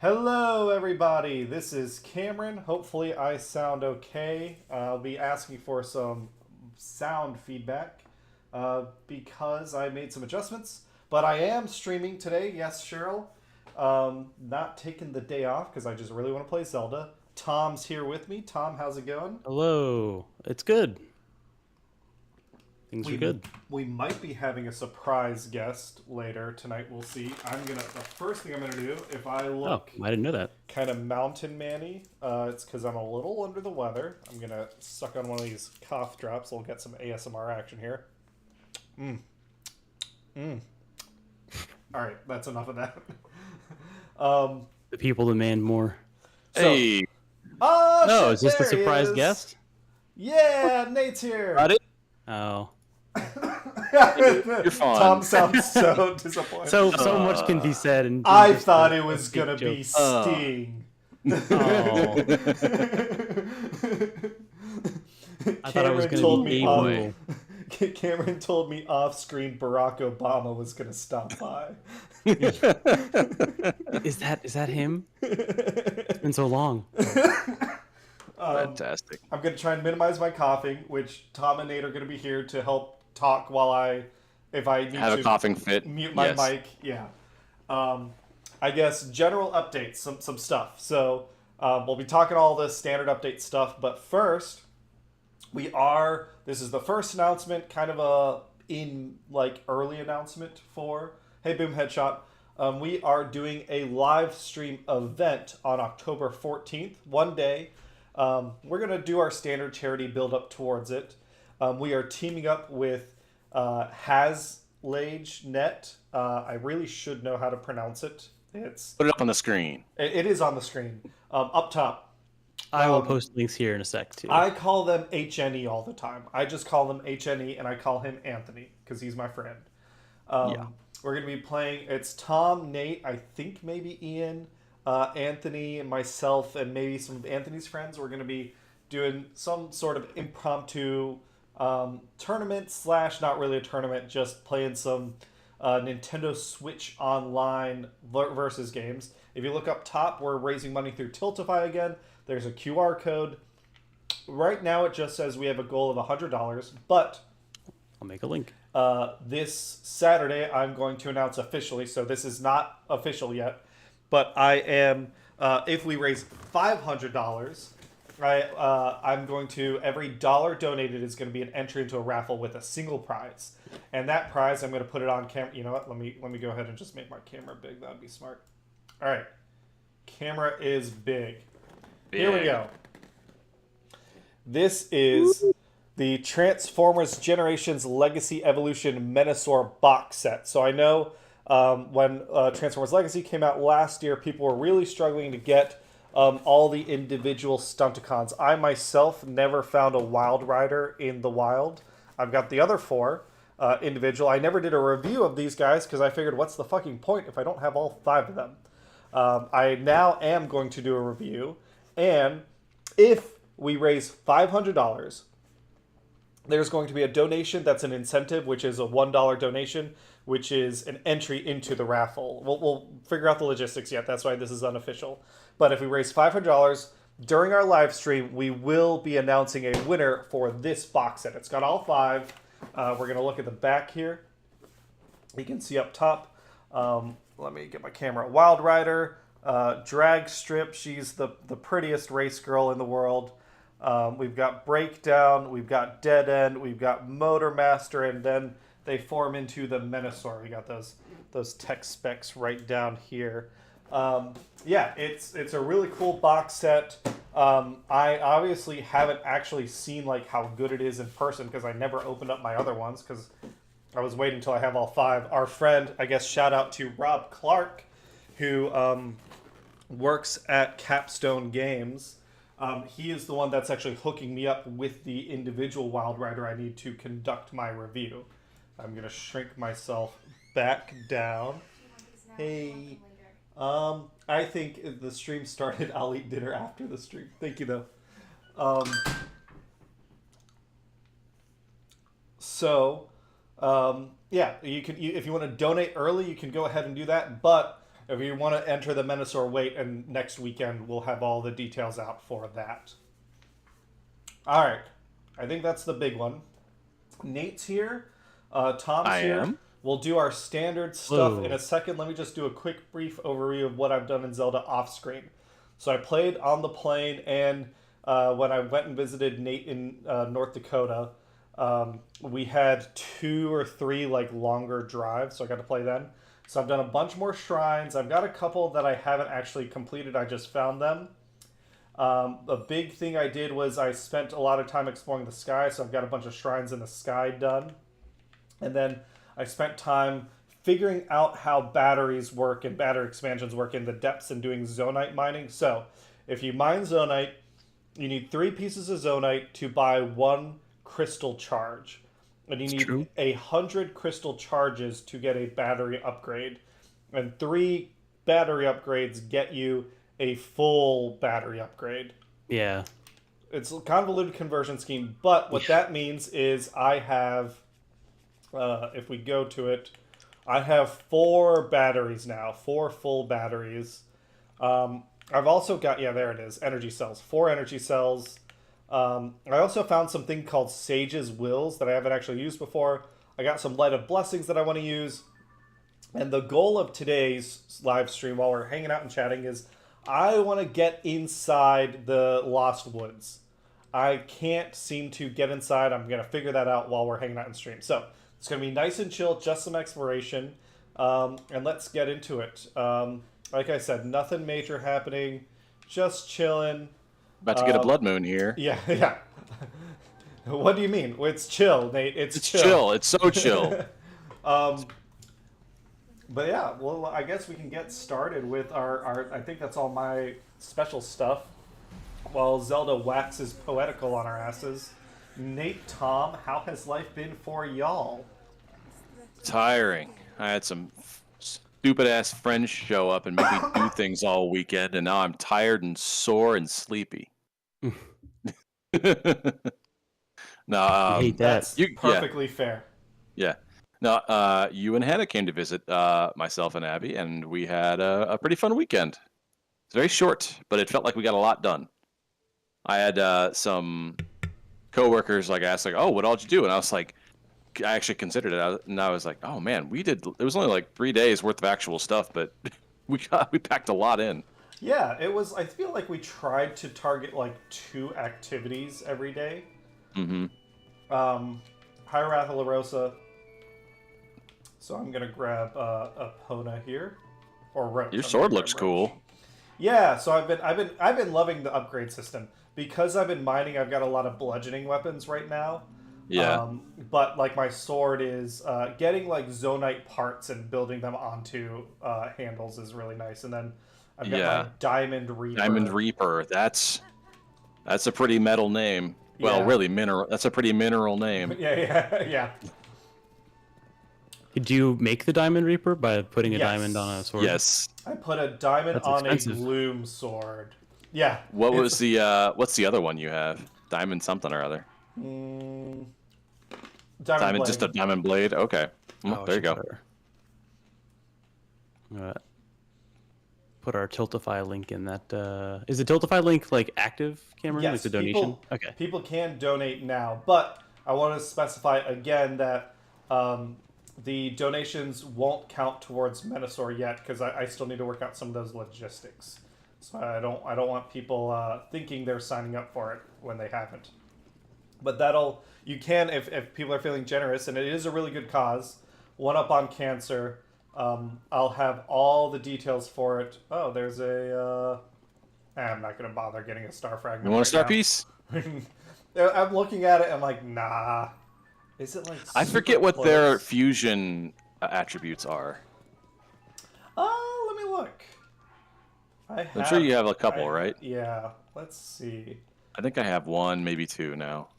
Hello, everybody. This is Cameron. Hopefully, I sound okay. I'll be asking for some sound feedback because I made some adjustments. But I am streaming today. Yes, Cheryl. Not taking the day off because I just really want to play Zelda. Tom's here with me. Tom, how's it going? Hello. It's good. Things are We good. we might be having a surprise guest later tonight. We'll see. The first thing I'm gonna do if I Oh, look I didn't know that. kind of mountain manny. It's because I'm a little under the weather. I'm gonna suck on one of these cough drops. We'll get some ASMR action here. All right, that's enough of that. The people demand more. So, Hey, oh No, shit, is this the there he surprise is. guest? Yeah, Nate's here. got it? Oh. You're fine. Tom sounds so disappointed. So much can be said and I just thought a- it was a gonna joke. be Sting. Oh. I thought it was Cameron going told to me be off. Abel. Cameron told me off screen Barack Obama was gonna stop by. Is that him? It's been so long. Fantastic. I'm gonna try and minimize my coughing, which Tom and Nate are gonna be here to help talk while if I need Have to a coughing fit. mute my Yes. mic. Yeah. I guess general updates, some stuff. So we'll be talking all the standard update stuff, but first this is the first announcement, kind of early announcement for Hey Boom Headshot. We are doing a live stream event on October 14th, one day. We're gonna do our standard charity build up towards it. We are teaming up with HasLageNet. I really should know how to pronounce it. Put it up on the screen. It is on the screen up top. I will post links here in a sec, too. I call them HNE all the time. I just call them HNE, and I call him Anthony because he's my friend. Yeah. We're going to be playing. It's Tom, Nate, I think maybe Ian, Anthony, and myself, and maybe some of Anthony's friends. We're going to be doing some sort of impromptu tournament / not really a tournament, just playing some Nintendo Switch Online versus games. If you look up top, we're raising money through Tiltify again. There's a QR code. Right now, it just says we have a goal of $100, but I'll make a link. this Saturday, I'm going to announce officially, so this is not official yet, but I am, if we raise $500, I'm going to, every dollar donated is going to be an entry into a raffle with a single prize. And that prize, I'm going to put it on camera. You know what? Let me go ahead and just make my camera big. That would be smart. All right. Camera is big. Here we go. This is the Transformers Generations Legacy Evolution Menasor box set. So I know when Transformers Legacy came out last year, people were really struggling to get all the individual Stunticons. I myself never found a Wild Rider in the wild. I've got the other four individual. I never did a review of these guys because I figured, what's the fucking point if I don't have all 5 of them? I now am going to do a review. And if we raise $500, there's going to be a donation that's an incentive, which is a $1 donation, which is an entry into the raffle. We'll figure out the logistics yet. That's why this is unofficial. But if we raise $500 during our live stream, we will be announcing a winner for this box set. It's got all 5. We're going to look at the back here. You can see up top. Let me get my camera. Wild Rider, Drag Strip. She's the prettiest race girl in the world. We've got Breakdown, we've got Dead End, we've got Motor Master, and then they form into the Menasor. We got those tech specs right down here. Yeah, it's a really cool box set. I obviously haven't actually seen like how good it is in person because I never opened up my other ones because I was waiting until I have all 5. Our friend, I guess, shout out to Rob Clark, who works at Capstone Games. He is the one that's actually hooking me up with the individual Wild Rider I need to conduct my review. I'm going to shrink myself back down. Hey. I think if the stream started, I'll eat dinner after the stream. Thank you, though. Yeah, if you want to donate early, you can go ahead and do that. But if you want to enter the Menasor, wait, and next weekend we'll have all the details out for that. All right, I think that's the big one. Nate's here. Tom's here. am. We'll do our standard stuff Whoa. in a second. Let me just do a quick brief overview of what I've done in Zelda off screen. So I played on the plane, and when I went and visited Nate in North Dakota, we had 2 or 3 like longer drives, so I got to play then. So I've done a bunch more shrines. I've got a couple that I haven't actually completed. I just found them. A big thing I did was I spent a lot of time exploring the sky, so I've got a bunch of shrines in the sky done. And then I spent time figuring out how batteries work and battery expansions work in the depths and doing zonite mining. So if you mine zonite, you need 3 pieces of zonite to buy 1 crystal charge. And you need 100 crystal charges to get a battery upgrade. And 3 battery upgrades get you a full battery upgrade. Yeah. It's a convoluted conversion scheme, but what that means is I have, if we go to it, I have 4 batteries now, 4 full batteries. I've also got, yeah, there it is, energy cells, 4 energy cells. I also found something called Sage's Wills that I haven't actually used before. I got some Light of Blessings that I want to use. And the goal of today's live stream while we're hanging out and chatting is I want to get inside the Lost Woods. I can't seem to get inside. I'm going to figure that out while we're hanging out in stream. So it's going to be nice and chill, just some exploration. And let's get into it. Like I said, nothing major happening. Just chilling. About to get a blood moon here. Yeah, yeah. What do you mean? It's chill, Nate. It's chill. It's so chill. But yeah, well, I guess we can get started with our I think that's all my special stuff. While Zelda waxes poetical on our asses. Nate, Tom, how has life been for y'all? Tiring. I had some stupid-ass friends show up and make me do things all weekend, and now I'm tired and sore and sleepy. No, I hate that. That's perfectly fair. Yeah. No, you and Hannah came to visit myself and Abby, and we had a pretty fun weekend. It's very short, but it felt like we got a lot done. I had some coworkers asked oh, what all did you do? And I was like, I actually considered it, and I was like, oh man, it was only like 3 days worth of actual stuff, but we packed a lot in. Yeah, it was. I feel like we tried to target like 2 activities every day. Mm-hmm. Hyrath La Rosa. So I'm gonna grab Epona here, or Roach. Your sword looks cool. Yeah, so I've been loving the upgrade system because I've been mining. I've got a lot of bludgeoning weapons right now. Yeah. But like my sword is getting like zonite parts and building them onto handles is really nice. And then I've got my Diamond Reaper. Diamond Reaper. That's a pretty metal name. Well, really mineral. That's a pretty mineral name. Yeah. Did you make the Diamond Reaper by putting a diamond on a sword? Yes. I put a diamond on expensive. a gloom sword. Yeah. What's the other one you have? Diamond something or other. Diamond blade. Just a diamond blade. Okay. There you go. Put our Tiltify link in that. Is the Tiltify link like active, Cameron? Yes. Like the donation? Okay. People can donate now, but I want to specify again that the donations won't count towards Menasor yet because I still need to work out some of those logistics. So I don't want people thinking they're signing up for it when they haven't. But you can if people are feeling generous, and it is a really good cause. 1UP on Cancer. I'll have all the details for it. Oh, there's I'm not going to bother getting a star fragment. You want a star piece? I'm looking at it, I'm like, nah. Is it like I forget what their fusion attributes are. Let me look. I'm sure you have a couple, right? Yeah. Let's see. I think I have 1, maybe 2 now.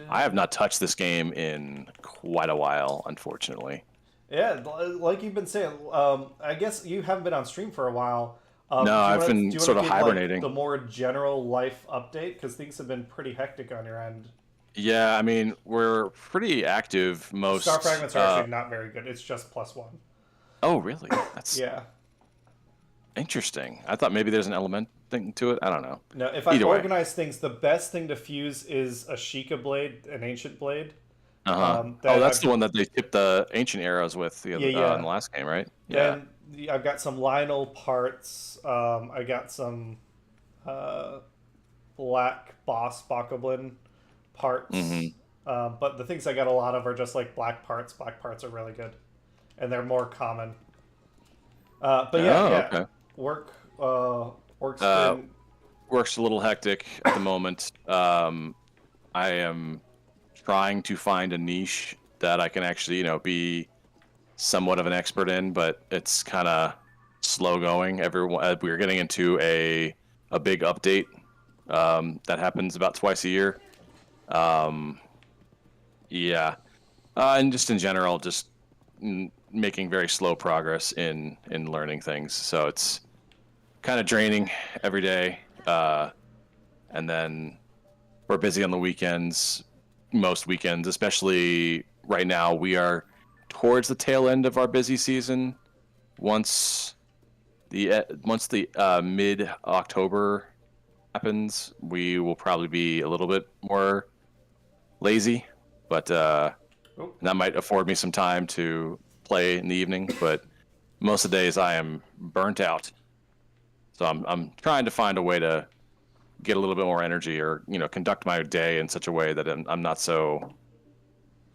I have not touched this game in quite a while, unfortunately. Yeah, like you've been saying, I guess you haven't been on stream for a while. No, I've been sort of hibernating. The more general life update, because things have been pretty hectic on your end. Yeah, I mean, we're pretty active most... Star fragments are actually not very good. It's just +1. Oh, really? That's Yeah. interesting. I thought maybe there's an element thing to it. I don't know. No, if I Either way. organize things, the best thing to fuse is a Sheikah blade, an ancient blade. Uh-huh. Oh, That that's I've the one that they tipped the ancient arrows with Yeah, in yeah. the last game, right? Yeah. Then I've got some Lionel parts. I got some uh, black boss bokoblin parts. Mm-hmm. But the things I got a lot of are just like black parts. Black parts are really good, and they're more common. But yeah, Oh, yeah. okay. Work's Uh, been Work's a little hectic at the moment. I am trying to find a niche that I can actually, be somewhat of an expert in, but it's kind of slow going. We're getting into a big update that happens about twice a year. Um, yeah, and just in general, just making very slow progress in learning things. So it's kind of draining every day. And then we're busy on the weekends, most weekends, especially right now. We are towards the tail end of our busy season. Once the mid October happens, we will probably be a little bit more lazy, but that might afford me some time to play in the evening. But most of the days I am burnt out, so I'm trying to find a way to get a little bit more energy, or conduct my day in such a way that I'm not so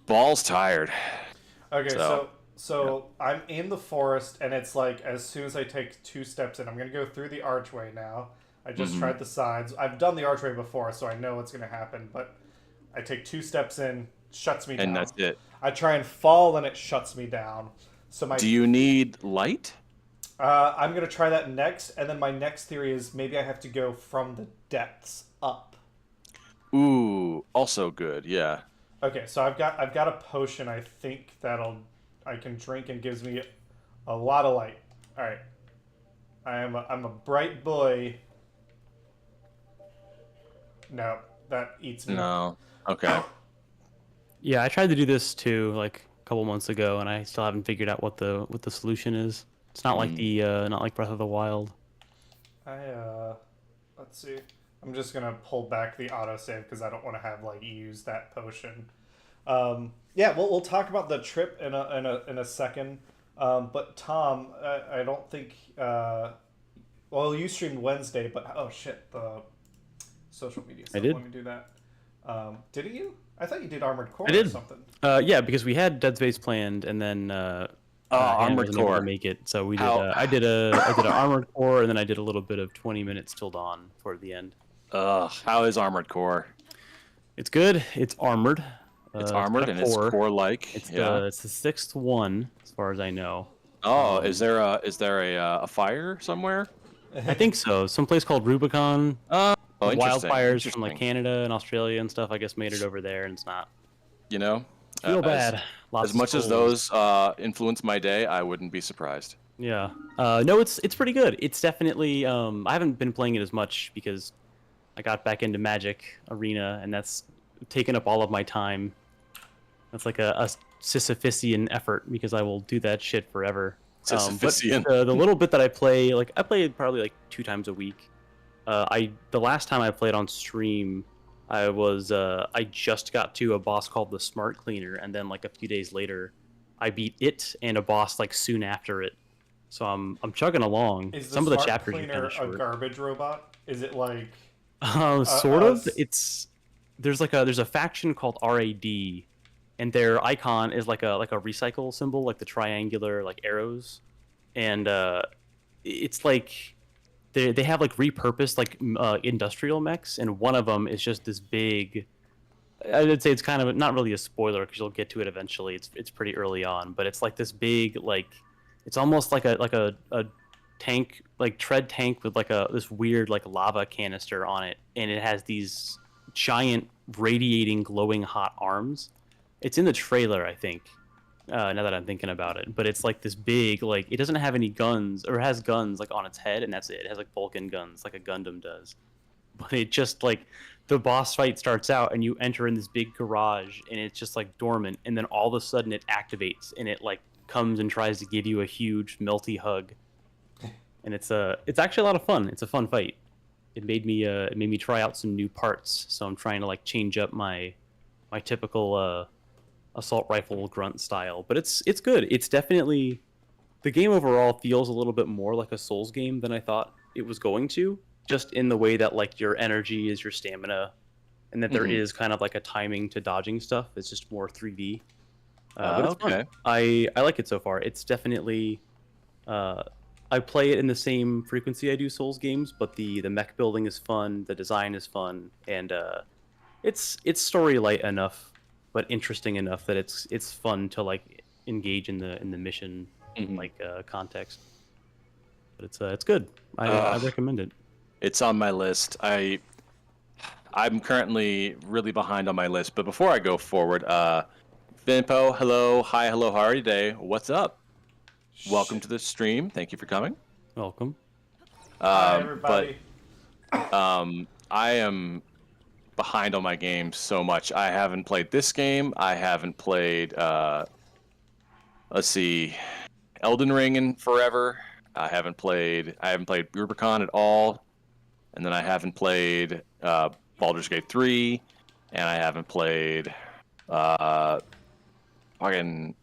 balls tired. okay. So, So I'm in the forest, and it's like as soon as I take 2 steps in, I'm gonna go through the archway now. I just tried the sides. I've done the archway before, so I know what's gonna happen. But I take 2 steps in, shuts me down. and that's it. I try and fall, and it shuts me down. So Do you need light? I'm gonna try that next, and then my next theory is maybe I have to go from the depths up. Ooh, also good. Yeah. Okay, so I've got a potion. I think I can drink and gives me a lot of light. All right, I'm a bright boy. No, that eats me. No. Okay. Yeah, I tried to do this too, like a couple months ago, and I still haven't figured out what the solution is. It's not like not like Breath of the Wild. Let's see. I'm just gonna pull back the autosave because I don't want to have like use that potion. Yeah, we'll talk about the trip in a second. But Tom, I don't think. Well, you streamed Wednesday, but oh shit, the social media stuff. I did. Let me do that. Didn't you? I thought you did Armored Core I did. or something. Yeah, because we had Dead Space planned, and then Hannah Armored wasn't able Core. to make it, so we did. How- I did an Armored Core, and then I did a little bit of 20 minutes till dawn toward the end. How is Armored Core? It's good. It's armored. It's armored got a and it's core-like. It's yeah. the sixth one, as far as I know. Oh, is there a fire somewhere? I think so. Some place called Rubicon. Oh, interesting. Wildfires from like Interesting. Canada and Australia and stuff. I guess made it over there, and it's not. Feel bad. Lots As of much as skulls. those influence my day, I wouldn't be surprised. Yeah. No, it's pretty good. It's definitely. I haven't been playing it as much because I got back into Magic Arena, and that's taken up all of my time. That's like a Sisyphusian effort because I will do that shit forever. Sisyphusian. But the little bit that I play, like I play probably like 2 times a week. The last time I played on stream, I just got to a boss called the Smart Cleaner, and then like a few days later, I beat it and a boss like soon after it. So I'm chugging along. Is the Some of the Smart chapters are Cleaner kind a of short. garbage robot? Is it like? Sort of. us- There's a faction called RAD, and their icon is like a recycle symbol, like the triangular like arrows, and it's like they have like repurposed like industrial mechs, and one of them is just this big. I would say it's kind of not really a spoiler because you'll get to it eventually. It's pretty early on, but it's like this big like it's almost like a tank, like tread tank with like this weird like lava canister on it, and it has these giant radiating glowing hot arms. It's in the trailer, I think, now that I'm thinking about it, but it's like this big, like it doesn't have any guns, or it has guns like on its head, and that's it. It has like Vulcan guns like a Gundam does, but it just like the boss fight starts out and you enter in this big garage and it's just like dormant, and then all of a sudden it activates and it like comes and tries to give you a huge melty hug, and it's actually a lot of fun. It's a fun fight. It made me try out some new parts, so I'm trying to like change up my typical assault rifle grunt style. But it's good. It's definitely, the game overall feels a little bit more like a Souls game than I thought it was going to, just in the way that like your energy is your stamina, and that there is kind of like a timing to dodging stuff. It's just more 3D. But it's fun. I like it so far. It's definitely I play it in the same frequency I do Souls games, but the mech building is fun, the design is fun, and it's story light enough, but interesting enough that it's fun to like engage in the mission like context. But it's good. I recommend it. It's on my list. I'm currently really behind on my list, but before I go forward, Vinpo, hello, hi, hello, how are you today? What's up? Welcome to the stream. Thank you for coming. Welcome. Hi, everybody. But I am behind on my games so much. I haven't played this game. I haven't played, let's see, Elden Ring in forever. I haven't played Rubicon at all. And then I haven't played Baldur's Gate 3. And I haven't played fucking...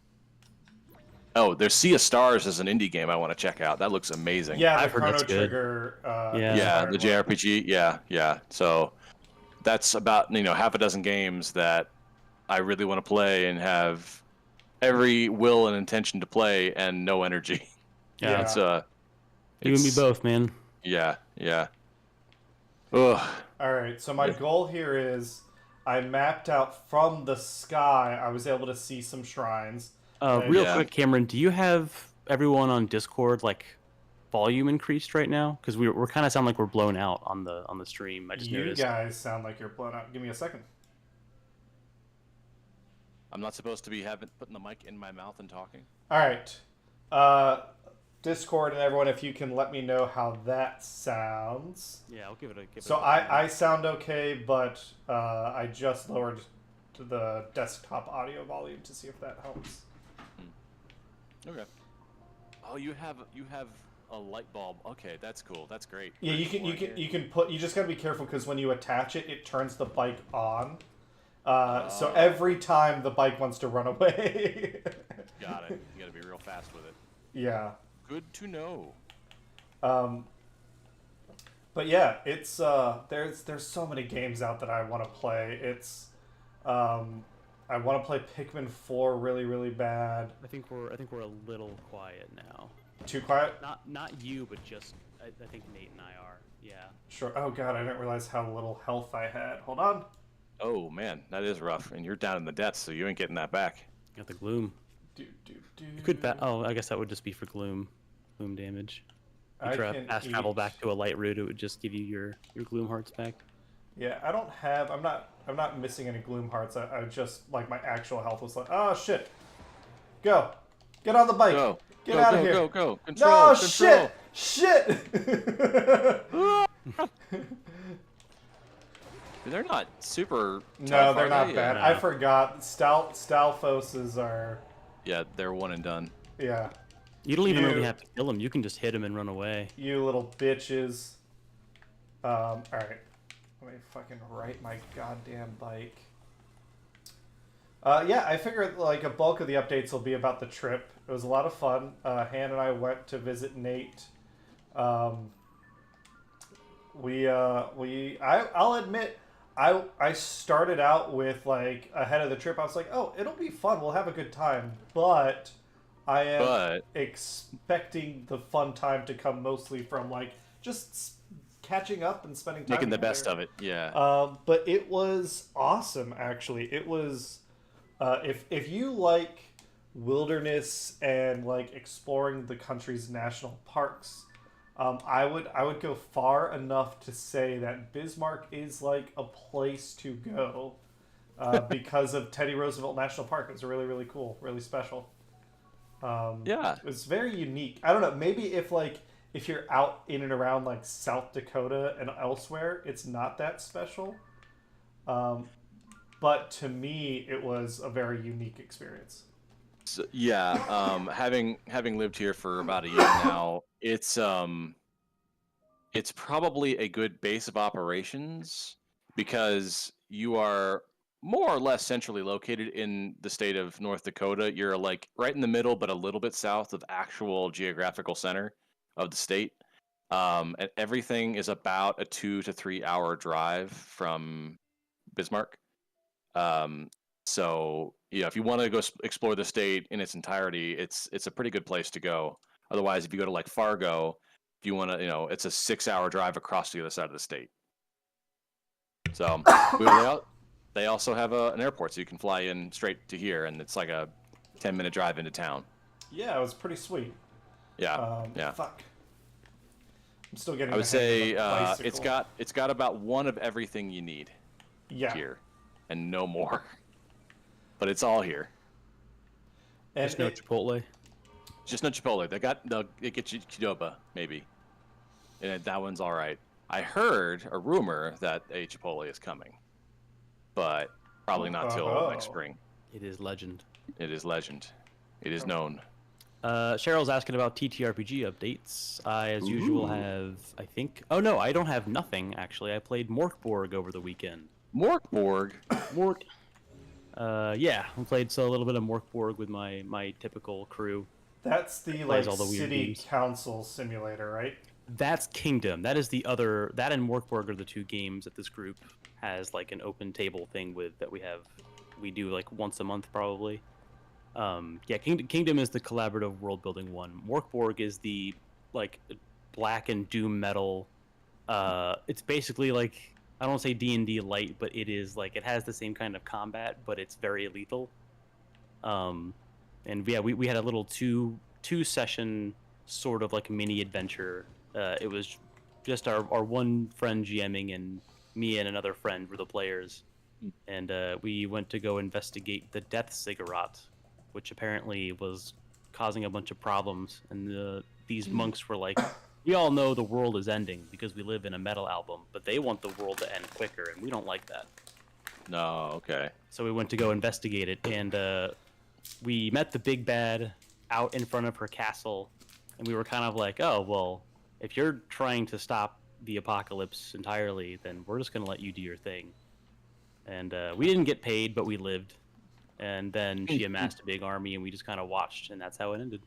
Oh, there's Sea of Stars as an indie game I want to check out. That looks amazing. Yeah, I've the heard that's Chrono good. Trigger. Yeah, the JRPG. Yeah. So that's about, half a dozen games that I really want to play and have every will and intention to play and no energy. Yeah. It's You and me both, man. Yeah. Ugh. All right, so my goal here is I mapped out from the sky. I was able to see some shrines. Real quick, Cameron, do you have everyone on Discord like volume increased right now? Because we're kind of sound like we're blown out on the stream. I just noticed. You guys sound like you're blown out. Give me a second. I'm not supposed to be putting the mic in my mouth and talking. All right, Discord and everyone, if you can let me know how that sounds. Yeah, I'll give it a. So I sound okay, but I just lowered to the desktop audio volume to see if that helps. Okay. Oh, you have a light bulb. Okay, that's cool. That's great. Yeah, you can put. You just gotta be careful because when you attach it, it turns the bike on. So every time the bike wants to run away. Got it. You gotta be real fast with it. Yeah. Good to know. But yeah, it's there's so many games out that I want to play. It's I want to play Pikmin 4 really, really bad. I think we're a little quiet now. Too quiet? Not you, but just I think Nate and I are. Yeah. Sure. Oh god, I didn't realize how little health I had. Hold on. Oh man, that is rough. And you're down in the depths, so you ain't getting that back. Got the gloom. You could I guess that would just be for gloom damage. If you fast travel back to a light route, it would just give you your gloom hearts back. Yeah, I don't have. I'm not missing any gloom hearts. I just like my actual health was like, oh shit, go, get on the bike, get out of here, go, control, no, control. shit. They're not super. No, they're not bad. bad. No. I forgot. Stalfoses are. Yeah, they're one and done. Yeah. You don't even really have to kill them. You can just hit them and run away. You little bitches. All right. Let me fucking write my goddamn bike. Yeah, I figured like a bulk of the updates will be about the trip. It was a lot of fun. Han and I went to visit Nate. I'll admit, I started out with like ahead of the trip. I was like, oh, it'll be fun. We'll have a good time. But I am expecting the fun time to come mostly from like just catching up and spending time making the together. best of it. Yeah. But it was awesome. Actually, it was. If you like wilderness and like exploring the country's national parks, I would go far enough to say that Bismarck is like a place to go because of Teddy Roosevelt National Park. It's really, really cool, really special. Yeah, it's very unique. I don't know. Maybe if you're out in and around like South Dakota and elsewhere, it's not that special. But to me, it was a very unique experience. So, yeah, having lived here for about a year now, it's probably a good base of operations because you are more or less centrally located in the state of North Dakota. You're like right in the middle, but a little bit south of actual geographical center of the state. And everything is about a 2 to 3 hour drive from Bismarck. Um, so yeah, if you want to go explore the state in its entirety, it's a pretty good place to go. Otherwise, if you go to like Fargo, if you want to, it's a 6 hour drive across the other side of the state. So they also have an airport, so you can fly in straight to here, and it's like a 10-minute drive into town. Yeah, it was pretty sweet. Yeah, yeah. Fuck. I'm still getting. I would the hang say of the bicycle. it's got about one of everything you need here, and no more. But it's all here. And There's no Chipotle. Just no Chipotle. They get you Qdoba, maybe. And that one's all right. I heard a rumor that a Chipotle is coming, but probably not till next spring. It is legend. It is legend. It is known. Cheryl's asking about TTRPG updates. I, as usual, have, I think... Oh, no, I don't have nothing, actually. I played Morkborg over the weekend. Morkborg? Mork. Yeah, I played a little bit of Morkborg with my typical crew. That's the all the city games. council simulator, right? That's Kingdom. That is the other... That and Morkborg are the two games that this group has, like, an open table thing with that we do, like, once a month, probably. Yeah, Kingdom is the collaborative world-building one. Morkborg is the, like, black and doom metal. It's basically, like... I don't want to say D&D light, but it is, like, it has the same kind of combat, but it's very lethal. And, yeah, we had a little two-session sort of, like, mini-adventure. It was just our one friend GMing, and me and another friend were the players. And we went to go investigate the Death Ziggurat, which apparently was causing a bunch of problems. And these monks were like, we all know the world is ending because we live in a metal album, but they want the world to end quicker, and we don't like that. No, okay. So we went to go investigate it, and we met the big bad out in front of her castle, and we were kind of like, oh, well, if you're trying to stop the apocalypse entirely, then we're just going to let you do your thing. And we didn't get paid, but we lived. And then she amassed a big army, and we just kind of watched, and that's how it ended.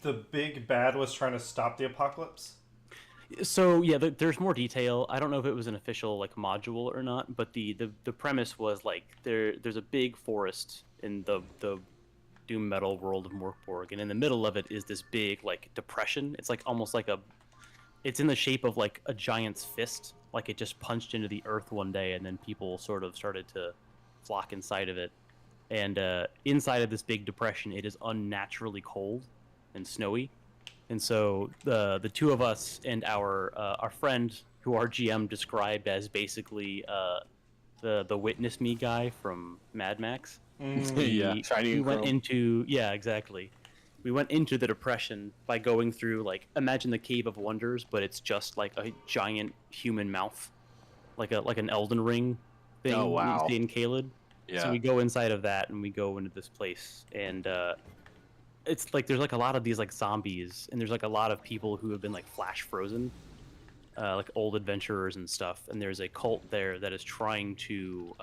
The big bad was trying to stop the apocalypse? So, yeah, there's more detail. I don't know if it was an official, like, module or not, but the premise was, like, there's a big forest in the doom metal world of Morkborg, and in the middle of it is this big, like, depression. It's, like, almost like it's in the shape of, like, a giant's fist. Like, it just punched into the earth one day, and then people sort of started to flock inside of it. And inside of this big depression, it is unnaturally cold and snowy. And so the two of us and our friend, who our GM described as basically the Witness Me guy from Mad Max. We went into exactly. We went into the depression by going through, like, imagine the Cave of Wonders, but it's just like a giant human mouth, like an Elden Ring thing. Oh, wow. You see in Caelid. Yeah. So we go inside of that, and we go into this place, and it's like there's like a lot of these like zombies, and there's like a lot of people who have been like flash frozen, like old adventurers and stuff. And there's a cult there that is trying to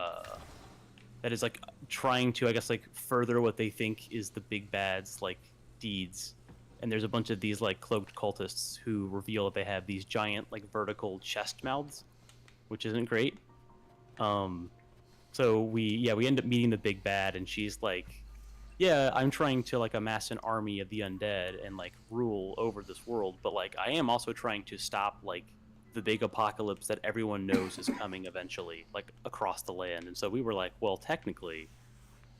I guess, like, further what they think is the big bad's like deeds. And there's a bunch of these like cloaked cultists who reveal that they have these giant like vertical chest mouths, which isn't great. So we end up meeting the big bad, and she's like, yeah, I'm trying to, like, amass an army of the undead and, like, rule over this world, but, like, I am also trying to stop, like, the big apocalypse that everyone knows is coming eventually, like, across the land. And so we were like, well, technically,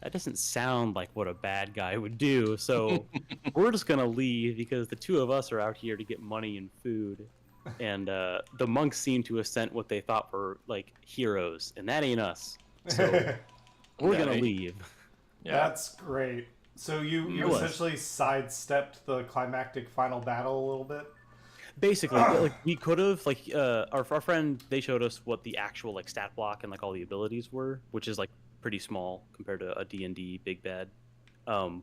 that doesn't sound like what a bad guy would do, so we're just gonna leave because the two of us are out here to get money and food. And the monks seem to have sent what they thought were, like, heroes, and that ain't us. So we're gonna leave. Yeah. That's great. So you essentially sidestepped the climactic final battle a little bit? Basically, like, we could have, like, our friend, they showed us what the actual, like, stat block and, like, all the abilities were, which is, like, pretty small compared to a D&D big bad.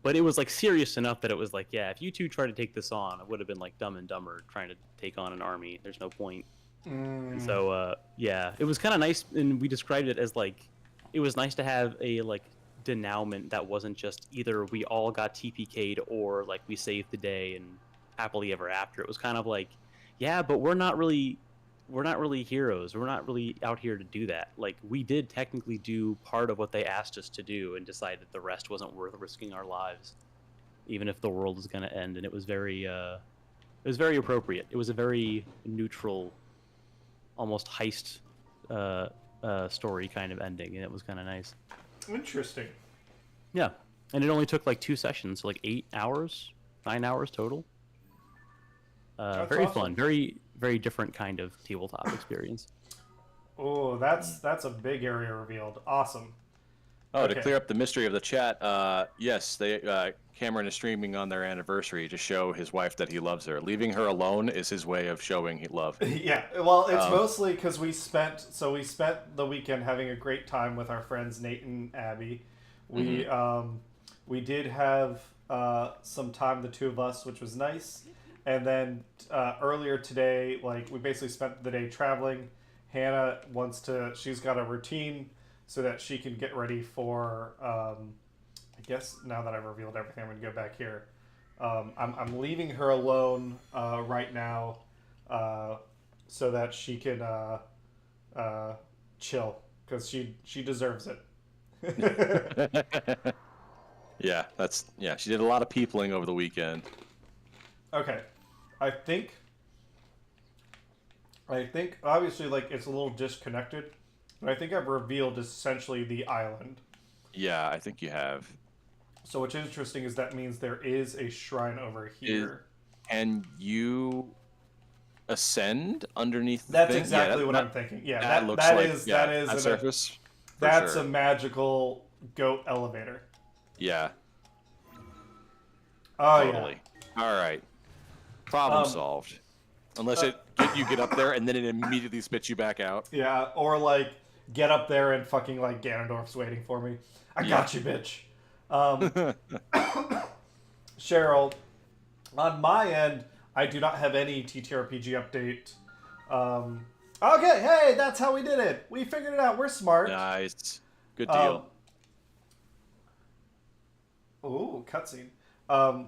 But it was like serious enough that it was like, yeah, if you two try to take this on, it would have been like Dumb and Dumber trying to take on an army. There's no point. And so yeah, it was kind of nice, and we described it as like it was nice to have a like denouement that wasn't just either we all got TPK'd or like we saved the day and happily ever after. It was kind of like, yeah, but we're not really heroes. We're not really out here to do that. Like we did technically do part of what they asked us to do and decide that the rest wasn't worth risking our lives, even if the world is going to end. And it was very appropriate. It was a very neutral, almost heist story kind of ending, and it was kind of nice. Interesting. Yeah, and it only took like 2 sessions, so like 8 hours, 9 hours total. Very awesome. fun, very different kind of tabletop experience. Oh, that's a big area revealed. Awesome. Oh, Okay. to clear up the mystery of the chat, yes, Cameron is streaming on their anniversary to show his wife that he loves her. Leaving her alone is his way of showing he love. Yeah, well, it's mostly because we spent the weekend having a great time with our friends Nate and Abby. We did have some time, the two of us, which was nice. And then earlier today, like we basically spent the day traveling. Hannah she's got a routine so that she can get ready for. I guess now that I've revealed everything, I'm going to go back here. I'm leaving her alone right now so that she can chill because she deserves it. Yeah, she did a lot of peopling over the weekend. Okay, I think obviously like it's a little disconnected, but I think I've revealed essentially the island. Yeah, I think you have. So what's interesting is that means there is a shrine over here. Can you ascend underneath the That's thing? exactly what I'm thinking. Yeah, that looks that like is on surface. That's sure. a magical goat elevator. Yeah. Oh Totally. All right. Problem solved. Unless you get up there and then it immediately spits you back out. Yeah, or like get up there and fucking like Ganondorf's waiting for me. I got you, bitch. Cheryl, on my end, I do not have any TTRPG update. Okay, hey, that's how we did it. We figured it out. We're smart. Nice. Good deal. Ooh, cutscene. I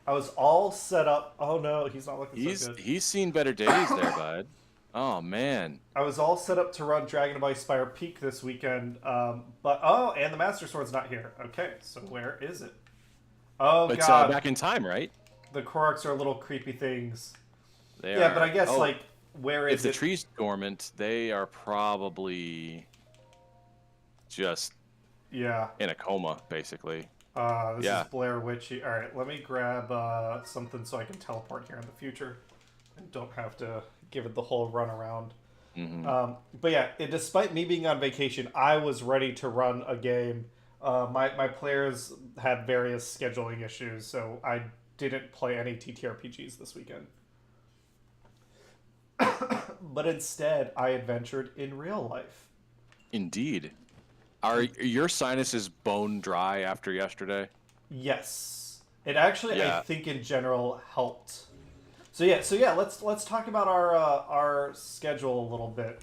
was all set up. Oh no, he's not looking so good. He's seen better days there, bud. Oh man. I was all set up to run Dragon Ball Spire Peak this weekend, and the Master Sword's not here. Okay, so where is it? Oh It's god, back in time, right? the Koroks are little creepy things. They Yeah, are. but I guess Oh, where is if the it? tree's dormant, they are probably just Yeah. in a coma, basically. This Yeah. is Blair Witchy. All right, let me grab something so I can teleport here in the future and don't have to give it the whole runaround. But yeah, despite me being on vacation, I was ready to run a game. My players had various scheduling issues, so I didn't play any TTRPGs this weekend. But instead, I adventured in real life. Indeed. Are your sinuses bone dry after yesterday? Yes, it actually Yeah. I think in general helped. So yeah, let's talk about our schedule a little bit.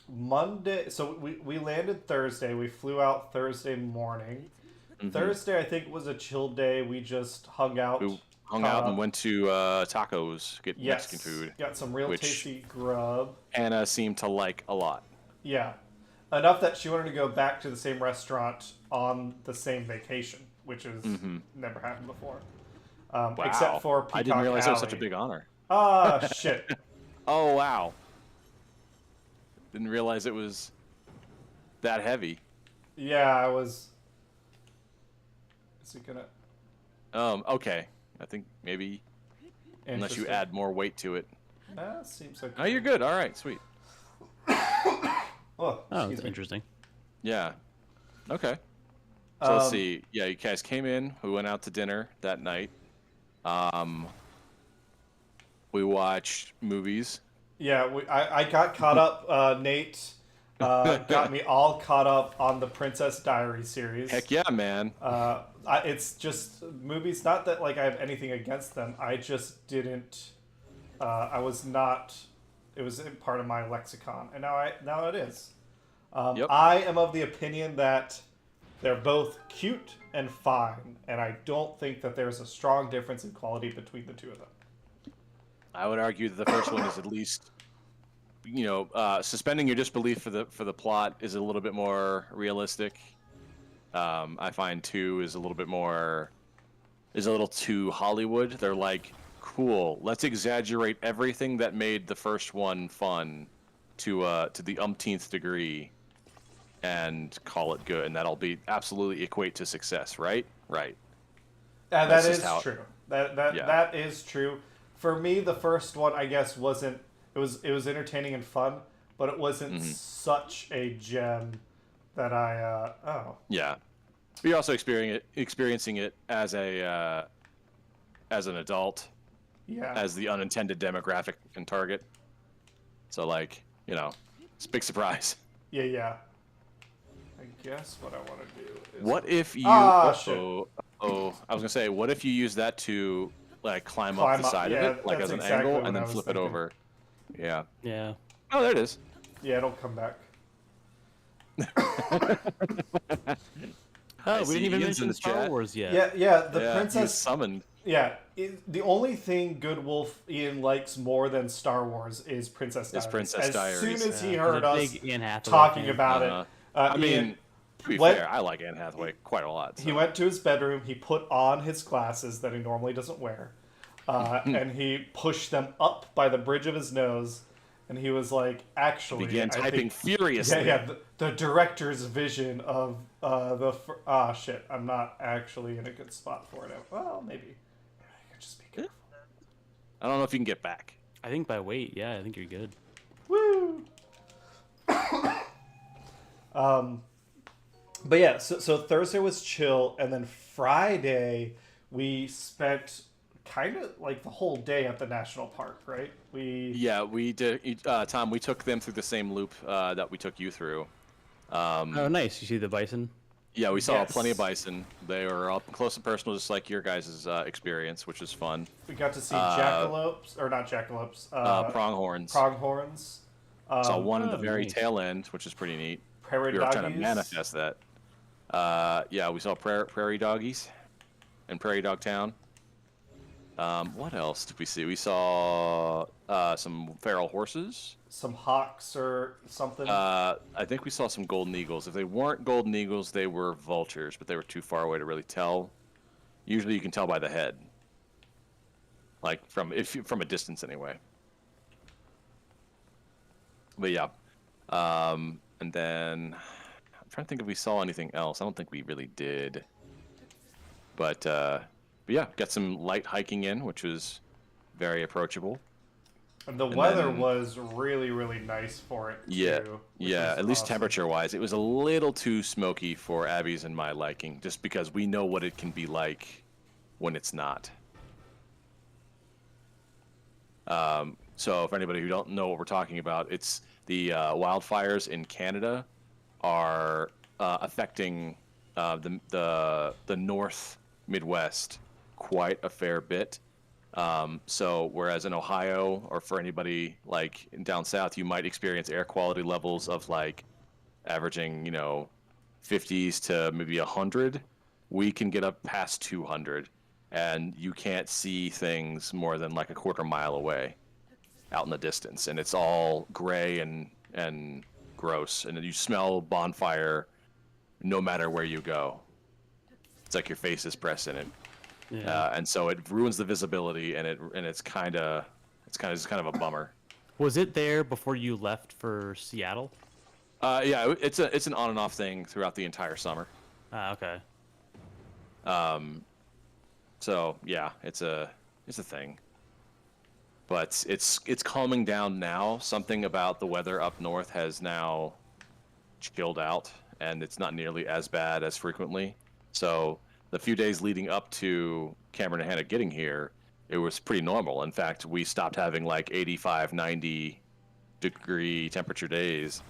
Monday, so we landed Thursday. We flew out Thursday morning. Thursday I think was a chill day. We just hung out. We hung out and went to tacos, get Yes, Mexican food. got some real which tasty grub. Anna seemed to like a lot. Yeah, enough that she wanted to go back to the same restaurant on the same vacation, which has never happened before. Wow. Except for Peacock I didn't realize that was Alley. such a big honor. Ah, shit. Oh, wow. Didn't realize it was that heavy. Yeah, I was. Is it gonna? Okay. I think maybe unless you Interesting. add more weight to it. Seems okay. Oh, you're good. All right, sweet. Oh, Oh, excuse it's me. interesting. Yeah. Okay. So let's see. Yeah, you guys came in. We went out to dinner that night. We watched movies. Yeah, I got caught up. Nate got me all caught up on the Princess Diary series. Heck yeah, man. It's just movies. Not that like I have anything against them. I just didn't. I was not. It was part of my lexicon, and now it is. Yep. I am of the opinion that they're both cute and fine, and I don't think that there's a strong difference in quality between the two of them. I would argue that the first one is at least, suspending your disbelief for the plot is a little bit more realistic. I find 2 is a little too Hollywood. They're like, cool, let's exaggerate everything that made the first one fun to the umpteenth degree and call it good, and that'll be absolutely equate to success, right? Right. That That's is just how- true. That Yeah. that is true. For me, the first one, I guess, wasn't. It was entertaining and fun, but it wasn't such a gem that I. Yeah. But you're also experiencing it as an adult, Yeah. as the unintended demographic and target. So it's a big surprise. Yeah. I guess what I want to do is. What if you? Shit. I was gonna say, what if you use that to climb up Climb the up, side yeah, of it, like that's as an exactly angle, what and I then was flip it thinking. over? Yeah. Yeah. Oh, there it is. Yeah, it'll come back. Oh, we see didn't even Ian's in mention the Star chat. Wars yet. Yeah. The He was princess. summoned. Yeah, the only thing Good Wolf Ian likes more than Star Wars is Princess Diaries. Princess as Diaries. soon as he He's heard a us big Anne Hathaway talking fan. about it, I mean, Ian, to be what- fair, I like Anne Hathaway quite a lot. So. he went to his bedroom, he put on his glasses that he normally doesn't wear, and he pushed them up by the bridge of his nose, and he was like, actually, Began I typing think, furiously. the director's vision of shit, I'm not actually in a good spot for it. Well, maybe. I could just be careful. I don't know if you can get back. I think by weight, yeah, I think you're good. Woo! But yeah, so Thursday was chill, and then Friday we spent kind of like the whole day at the national park, right? Yeah, we did. Tom, we took them through the same loop that we took you through. Oh, nice. You see the bison? Yeah, we saw Yes. plenty of bison. They were up close and personal, just like your guys' experience, which is fun. We got to see jackalopes, or not jackalopes, Pronghorns. pronghorns. Saw one at the very nice. tail end, which is pretty neat. Prairie We were trying to doggies. manifest that. Yeah, we saw prairie doggies in Prairie Dog Town. What else did we see? We saw some feral horses. Some hawks or something. I think we saw some golden eagles. If they weren't golden eagles, they were vultures, but they were too far away to really tell. Usually, you can tell by the head, like from a distance anyway. But yeah, and then I'm trying to think if we saw anything else. I don't think we really did. But yeah, got some light hiking in, which was very approachable. and the and weather then- was really, really nice for it, Yeah, too. which yeah. was At least awesome. temperature-wise, it was a little too smoky for Abby's and my liking, just because we know what it can be like when it's not. So, for anybody who don't know what we're talking about, it's the wildfires in Canada are affecting the North Midwest quite a fair bit. So whereas in Ohio, or for anybody like down south, you might experience air quality levels of like averaging, 50s to maybe 100, we can get up past 200, and you can't see things more than like a quarter mile away out in the distance, and it's all gray and gross, and you smell bonfire no matter where you go. It's like your face is pressed in it. Yeah. And so it ruins the visibility, and it's kind of a bummer. Was it there before you left for Seattle? Yeah, it's an on and off thing throughout the entire summer. Okay. So yeah, it's a thing. But it's calming down now. Something about the weather up north has now chilled out, and it's not nearly as bad as frequently. So the few days leading up to Cameron and Hannah getting here, it was pretty normal. In fact, we stopped having like 85, 90 degree temperature days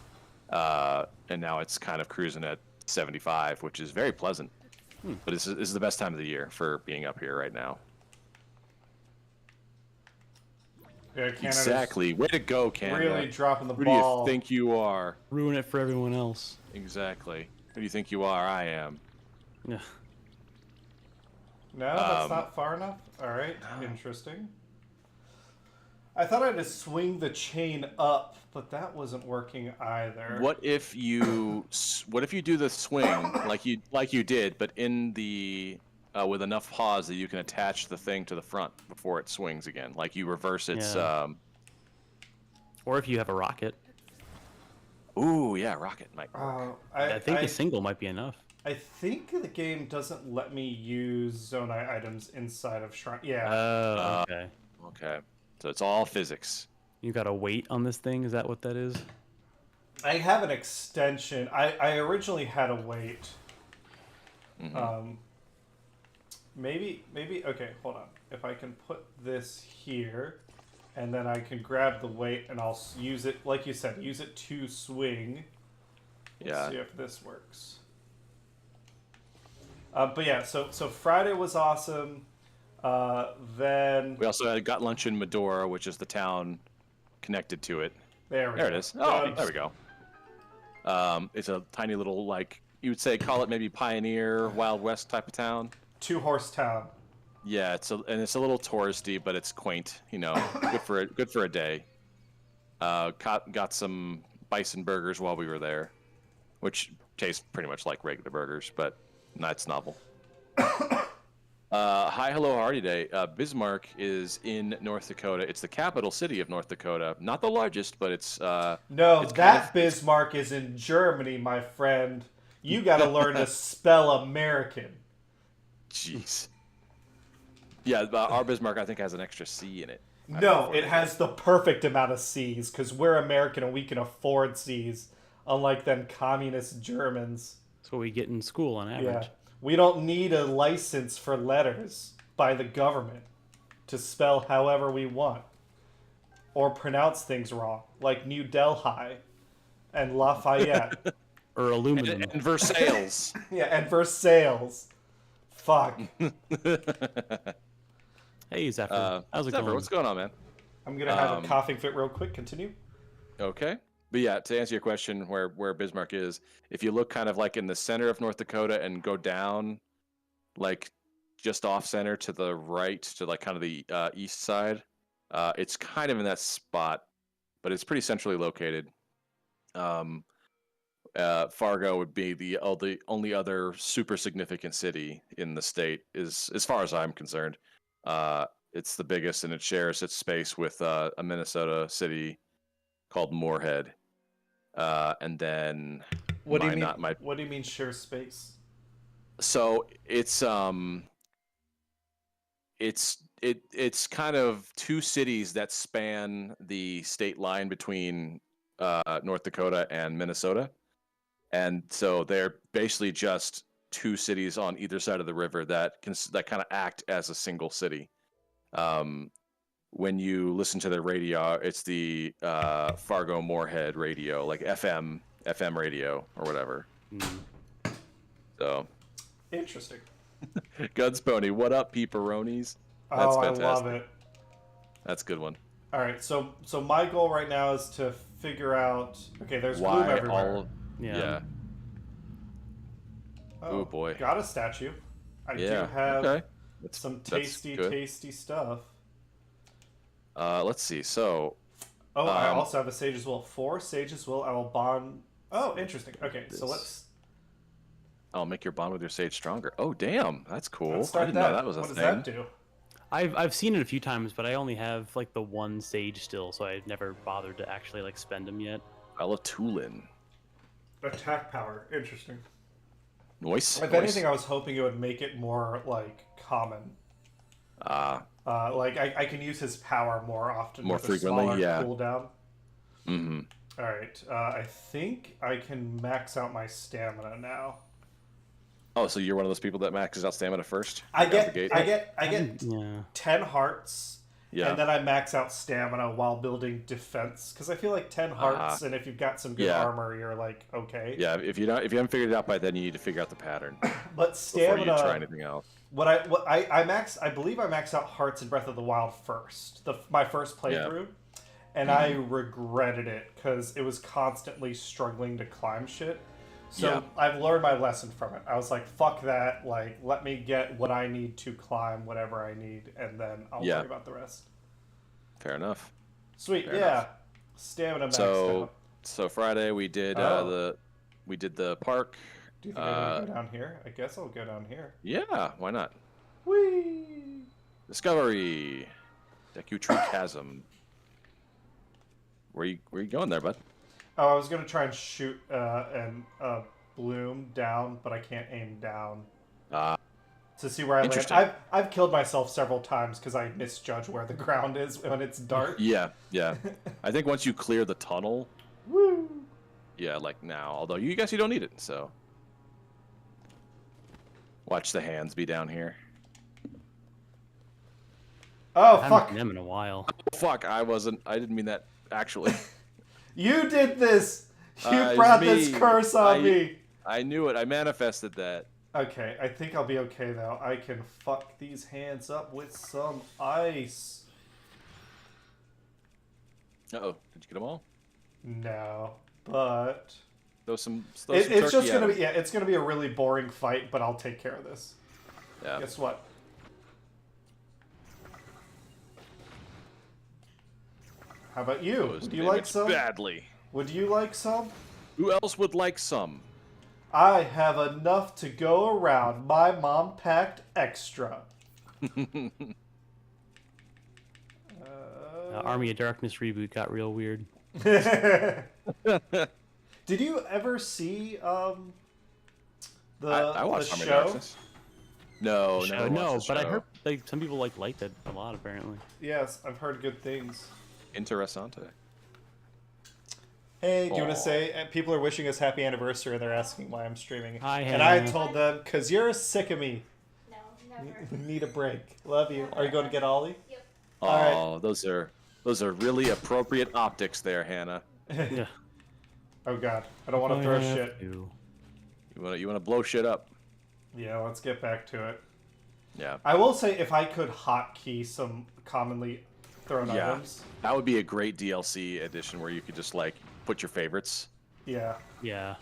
and now it's kind of cruising at 75, which is very pleasant. But this is the best time of the year for being up here right now. Yeah, Canada's Exactly. Way to go, Canada. really dropping the Who ball. do you think you are? Ruin it for everyone else. Exactly. Who do you think you are? I am. Yeah. No, that's not far enough. All right, interesting. I thought I had to swing the chain up, but that wasn't working either. What if you do the swing like you did, but in the with enough pause that you can attach the thing to the front before it swings again, like you reverse its. Yeah. Or if you have a rocket. Ooh, yeah, rocket might. I think a single might be enough. I think the game doesn't let me use Zonai items inside of Shrine. Yeah. Oh, okay. Okay, so it's all physics. You got a weight on this thing? Is that what that is? I have an extension. I originally had a weight. Maybe. Okay, hold on. If I can put this here, and then I can grab the weight, and I'll use it, like you said, use it to swing. Let's see if this works. But yeah, so Friday was awesome. Then We also got lunch in Medora, which is the town connected to it. there It is. Oh, there we go. It's a tiny little, like, you would say, call it maybe Pioneer, Wild West type of town. 2-horse town. Yeah, it's a little touristy, but it's quaint. You know, good for a day. Got some bison burgers while we were there, which taste pretty much like regular burgers, but that's novel. Hi, hello, Hardy Day. Bismarck is in North Dakota. It's the capital city of North Dakota. Not the largest, but it's No, it's that Bismarck is in Germany, my friend. You got to learn to spell American. Jeez. Yeah, our Bismarck, I think, has an extra C in it. No, it has the perfect amount of C's because we're American and we can afford C's, unlike them communist Germans. That's what we get in school on average. Yeah, we don't need a license for letters by the government to spell however we want or pronounce things wrong, like New Delhi and Lafayette. Or aluminum. And Versailles. Yeah, and Versailles. Fuck. Hey, Zephyr. How's it Zephyr, going? what's going on, man? I'm gonna have a coughing fit real quick. Continue. Okay. But yeah, to answer your question, where Bismarck is, if you look kind of like in the center of North Dakota and go down, like just off center to the right, to like kind of the east side, it's kind of in that spot, but it's pretty centrally located. Fargo would be the only other super significant city in the state, is as far as I'm concerned. It's the biggest, and it shares its space with a Minnesota city called Moorhead. And then What do you mean? What do you mean share space? So it's kind of two cities that span the state line between North Dakota and Minnesota, and so they're basically just two cities on either side of the river that kind of act as a single city. When you listen to their radio, it's the Fargo Moorhead radio, like FM radio or whatever. So interesting. Guns Pony, what up, peeperonis? That's fantastic. I love it. That's a good one. All right, so my goal right now is to figure out. Okay, there's gloom everywhere. Yeah. Oh boy. Got a statue. I do have some tasty stuff. Let's see. So. Oh, I also have a Sage's Will. 4 Sage's Will. I will bond. Oh, interesting. Okay, so let's. I'll make your bond with your sage stronger. Oh, damn, that's cool. Let's start I didn't know that was a thing. thing. What does that do? I've seen it a few times, but I only have like the one sage still, so I've never bothered to actually like spend them yet. Alatulin. Attack power. Interesting. Noise. If anything, I was hoping it would make it more like common. Like I can use his power more often. More with frequently, a yeah. Cooldown. Mm-hmm. All right. I think I can max out my stamina now. Oh, so you're one of those people that maxes out stamina first? I get 10 10 hearts, Yeah. And then I max out stamina while building defense because I feel like 10 hearts, and if you've got some good Yeah. armor, you're like okay. Yeah, if you haven't figured it out by then, you need to figure out the pattern But before stamina. you try anything else. I believe I maxed out hearts in Breath of the Wild first, my first playthrough, and I regretted it because it was constantly struggling to climb shit. So I've learned my lesson from it. I was like, fuck that. Like, let me get what I need to climb, whatever I need, and then I'll worry about the rest. Fair enough. Sweet, enough. Stamina maxed out. So Friday we did the park. Do you think I'm gonna go down here? I guess I'll go down here. Yeah, why not? Whee! Discovery, Deku Tree Chasm. Where you going there, bud? Oh, I was gonna try and shoot bloom down, but I can't aim down. To see where I land. I've killed myself several times because I misjudge where the ground is when it's dark. Yeah. I think once you clear the tunnel. Woo! Yeah, like now. Although you guess you don't need it, so. Watch the hands be down here. Oh, I haven't fuck. seen them in a while. Fuck, I didn't mean that, actually. You did this! You brought this curse on me! I knew it. I manifested that. Okay, I think I'll be okay, though. I can fuck these hands up with some ice. Uh-oh. Did you get them all? No, but... It's just gonna be... Yeah, it's gonna be a really boring fight, but I'll take care of this. Yeah. Guess what? How about you? Would you like some? Badly. Would you like some? Who else would like some? I have enough to go around. My mom packed extra. Army of Darkness reboot got real weird. Did you ever see I watched Army of Darkness. No, but I heard some people liked it a lot apparently. Yes, I've heard good things. Interessante. Hey, do you want to say people are wishing us happy anniversary and they're asking why I'm streaming? Hi, and I told them because you're sick of me. No, never. Need a break. Love you. Are you going to get Ollie? Yep. Oh, those are really appropriate optics there, Hannah. Yeah. Oh god, I don't want to throw shit. You want to blow shit up. Yeah, let's get back to it. Yeah. I will say if I could hotkey some commonly thrown items. That would be a great DLC edition where you could just put your favorites. Yeah. Yeah.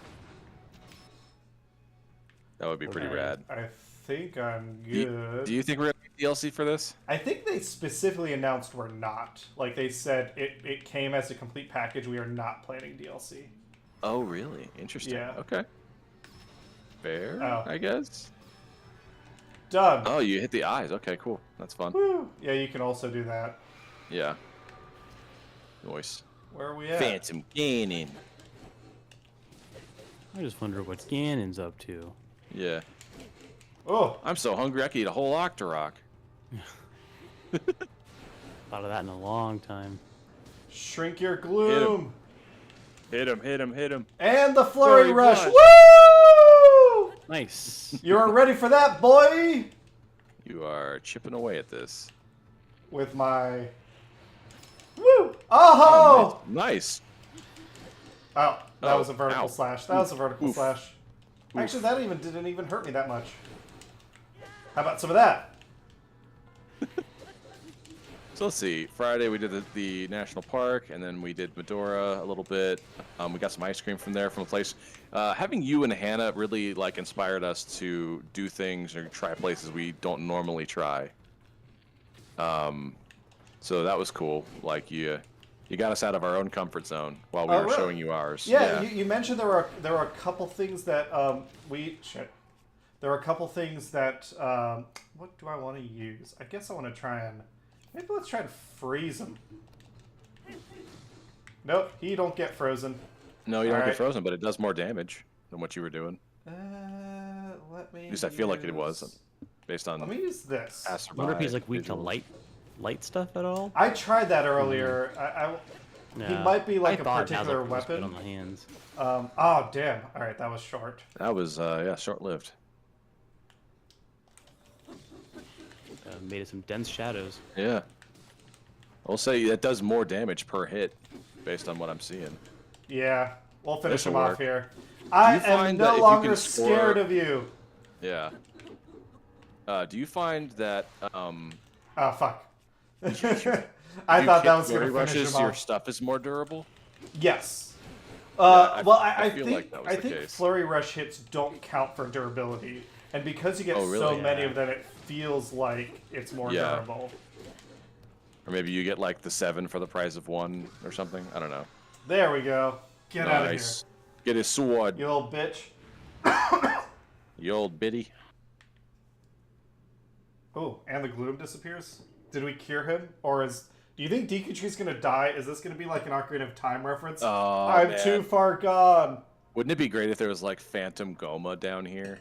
That would be pretty rad. I think I'm good. Do you think we're gonna get DLC for this? I think they specifically announced we're not. Like they said it came as a complete package. We are not planning DLC. Oh, really? Interesting. Yeah. Okay. Fair, I guess. Done. Oh, you hit the eyes. Okay, cool. That's fun. Woo. Yeah, you can also do that. Yeah. Nice. Where are we at? Phantom Ganon. I just wonder what Ganon's up to. Yeah. Oh. I'm so hungry I could eat a whole Octorok. Thought of that in a long time. Shrink your gloom. Hit him. And the flurry rush. Rush. Woo! Nice. You're ready for that, boy? You are chipping away at this. With my... Woo! Oh! Nice. Oh, that was a vertical Ow. slash. That was a vertical Oof. slash. Actually, that didn't even hurt me that much. How about some of that? So let's see. Friday we did the national park, and then we did Medora a little bit. We got some ice cream from there from a place. Having you and Hannah really inspired us to do things or try places we don't normally try. So that was cool. You got us out of our own comfort zone while we were really? showing you ours. Yeah, you mentioned there were a couple things that There were a couple things that what do I want to use? I guess I want to try and let's try and freeze him. Nope, he don't get frozen. No, you don't get frozen, but it does more damage than what you were doing. Let me. At least I feel like it was, based on. Let me use this. I wonder if he's weak to light stuff at all. I tried that earlier. He might be a particular weapon. On the hands. Oh damn! All right, that was short. That was short-lived. Made it some dense shadows. Yeah. I'll say that does more damage per hit, based on what I'm seeing. Yeah, we'll finish This'll him off work. here. I am find that no if you longer can score- scared of you. Yeah. Do you find that Oh, fuck. I you thought that hit was going to flurry finish rushes, him your off. stuff is more durable? Yes. I Well, I feel think like that was I the think case. flurry rush hits don't count for durability, and because you get Oh, really? so many Yeah. of them, it feels like it's more Yeah. durable. Or maybe you get like the 7 for the price of 1 or something? I don't know. There we go. Get out of here, Nice. Get his sword, you little bitch. you old biddy. Oh, and the gloom disappears. Did we cure him, or is? Do you think Deku-Tree's gonna die? Is this gonna be like an Ocarina of Time reference? Oh, I'm man. too far gone. Wouldn't it be great if there was like Phantom Goma down here?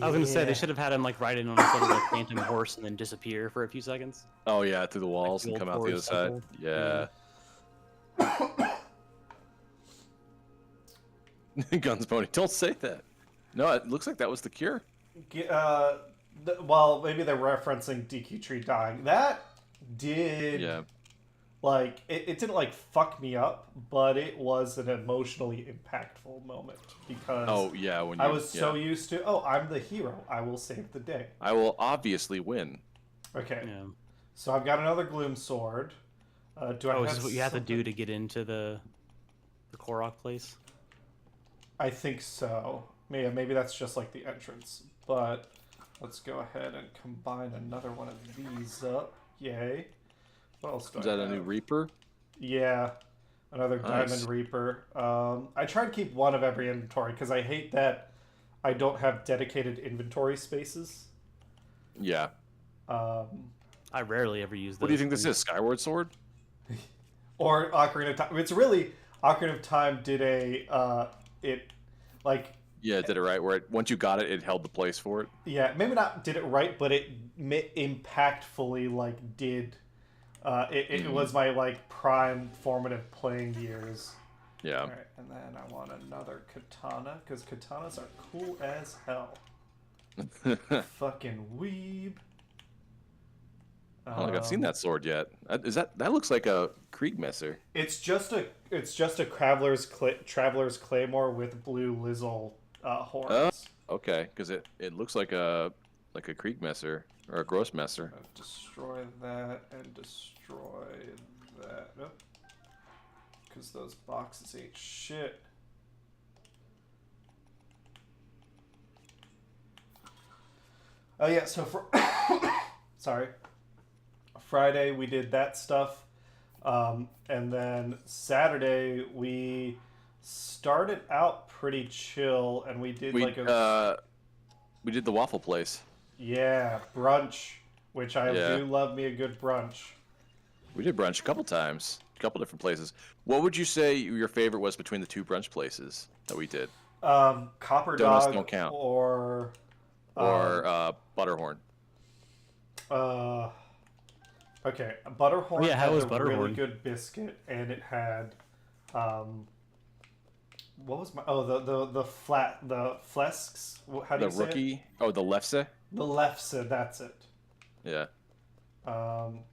I was gonna say Yeah. they should have had him like ride in on a sort of like phantom horse and then disappear for a few seconds. Oh yeah, through the walls the and old come out the other forest side. cycle. Yeah. Guns Pony, don't say that. No, it looks like that was the cure. Well, maybe they're referencing Deku-Tree dying. That did. Yeah. Like, it didn't, like, fuck me up, but it was an emotionally impactful moment because Oh yeah, when you, I was yeah. so used to, oh, I'm the hero. I will save the day. I will obviously win. Okay, Yeah. so I've got another Gloom Sword. Do I Oh, have is this what you have to something- do to get into the Korok place? I think so. Maybe that's just, like, the entrance. But let's go ahead and combine another one of these up. Yay. What else do Is I that a have? new Reaper? Yeah, another Nice. Diamond Reaper. I try to keep one of every inventory because I hate that I don't have dedicated inventory spaces. Yeah. I rarely ever use those. What do you think this is? Skyward Sword? Or Ocarina of Time. It's really Ocarina of Time did a it like Yeah, it did it right. Where once you got it, it held the place for it. yeah, maybe not did it right, but it impactfully like did. It was my like prime formative playing years. Yeah. All right, and then I want another katana because katanas are cool as hell. Fucking weeb. I don't think I've seen that sword yet. That looks like a Kriegmesser. It's just a traveler's claymore with blue Lizzle horns. Okay, because it looks like a Kriegmesser or a Grossmesser. Destroy that and destroy that. Nope. Because those boxes ain't shit. Oh yeah, so for sorry, Friday we did that stuff, and then Saturday we started out pretty chill, and we did We like a we did the waffle place. yeah brunch, which I Yeah. do love me a good brunch. We did brunch a couple times, a couple different places. What would you say your favorite was between the two brunch places that we did? Copper Donuts dog don't count. or Butterhorn. Okay, Butterhorn yeah, how had was a really Butterhorn? good biscuit, and it had what was my the flesks? How do The you say it? rookie. Oh, the Lefse. The lefse, that's it. Yeah,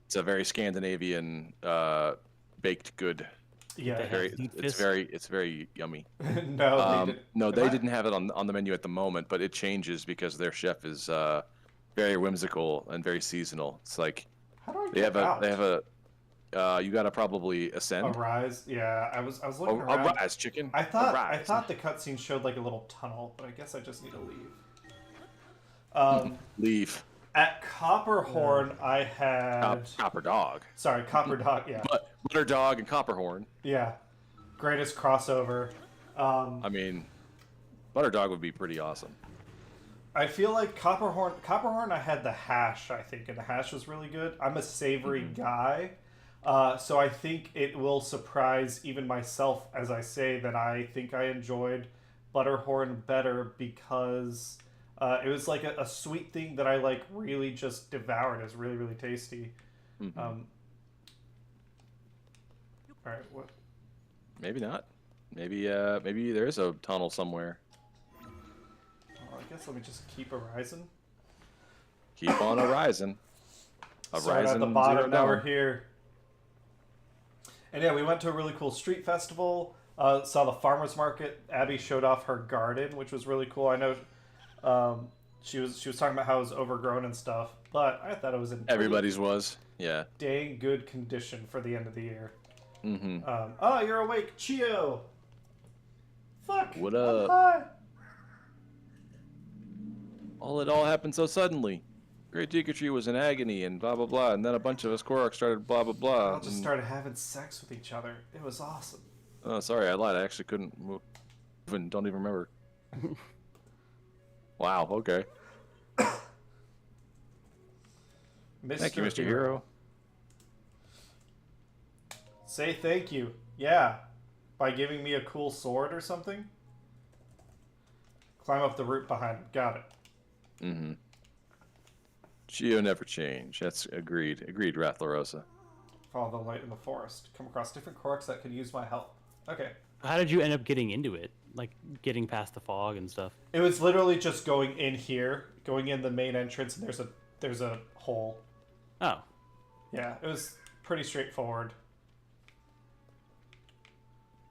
it's a very Scandinavian baked good. Yeah. They have- It's very yummy. No, they didn't. No, Am they I- didn't have it on the menu at the moment, but it changes because their chef is very whimsical and very seasonal. It's like How do I they get have out? you gotta probably ascend. Arise. Yeah, I was looking around. Arise, chicken. I thought Arise. the cutscene showed like a little tunnel, but I guess I just need to leave. Leave. At Copperhorn, I had Copper dog. sorry, Copper Dog. Yeah, But Butter Dog and Copperhorn. yeah, greatest crossover. I mean, Butter Dog would be pretty awesome. I feel like Copperhorn. I had the hash, I think, and the hash was really good. I'm a savory guy, so I think it will surprise even myself as I say that I think I enjoyed Butterhorn better because it was like a sweet thing that I like really just devoured. It was really really tasty. All right, what? Maybe not. Maybe there is a tunnel somewhere. Well, I guess let me just keep arising. Keep on arising. Start at the bottom. Now we're here. And yeah, we went to a really cool street festival. Saw the farmers market. Abby showed off her garden, which was really cool. I know she was talking about how it was overgrown and stuff, but I thought it was in Everybody's was. Yeah. dang good condition for the end of the year. Mm-hmm. Oh, you're awake, Chio. Fuck. What up? Hi. It all happened so suddenly. Great Tree was in agony and blah blah blah, and then a bunch of us Korok started blah blah We blah. all just started having sex with each other. It was awesome. Oh, sorry, I lied. I actually couldn't move and don't even remember. Wow. Okay. Thank you, Mr. Hero. Say thank you. Yeah. By giving me a cool sword or something? Climb up the root behind him. Got it. Mm-hmm. Geo never change. That's agreed. Agreed, Wrath LaRosa. Follow the light in the forest. Come across different Koroks that could use my help. Okay. How did you end up getting into it? Like getting past the fog and stuff? It was literally just going in here, going in the main entrance, and there's a hole. Oh. Yeah, it was pretty straightforward.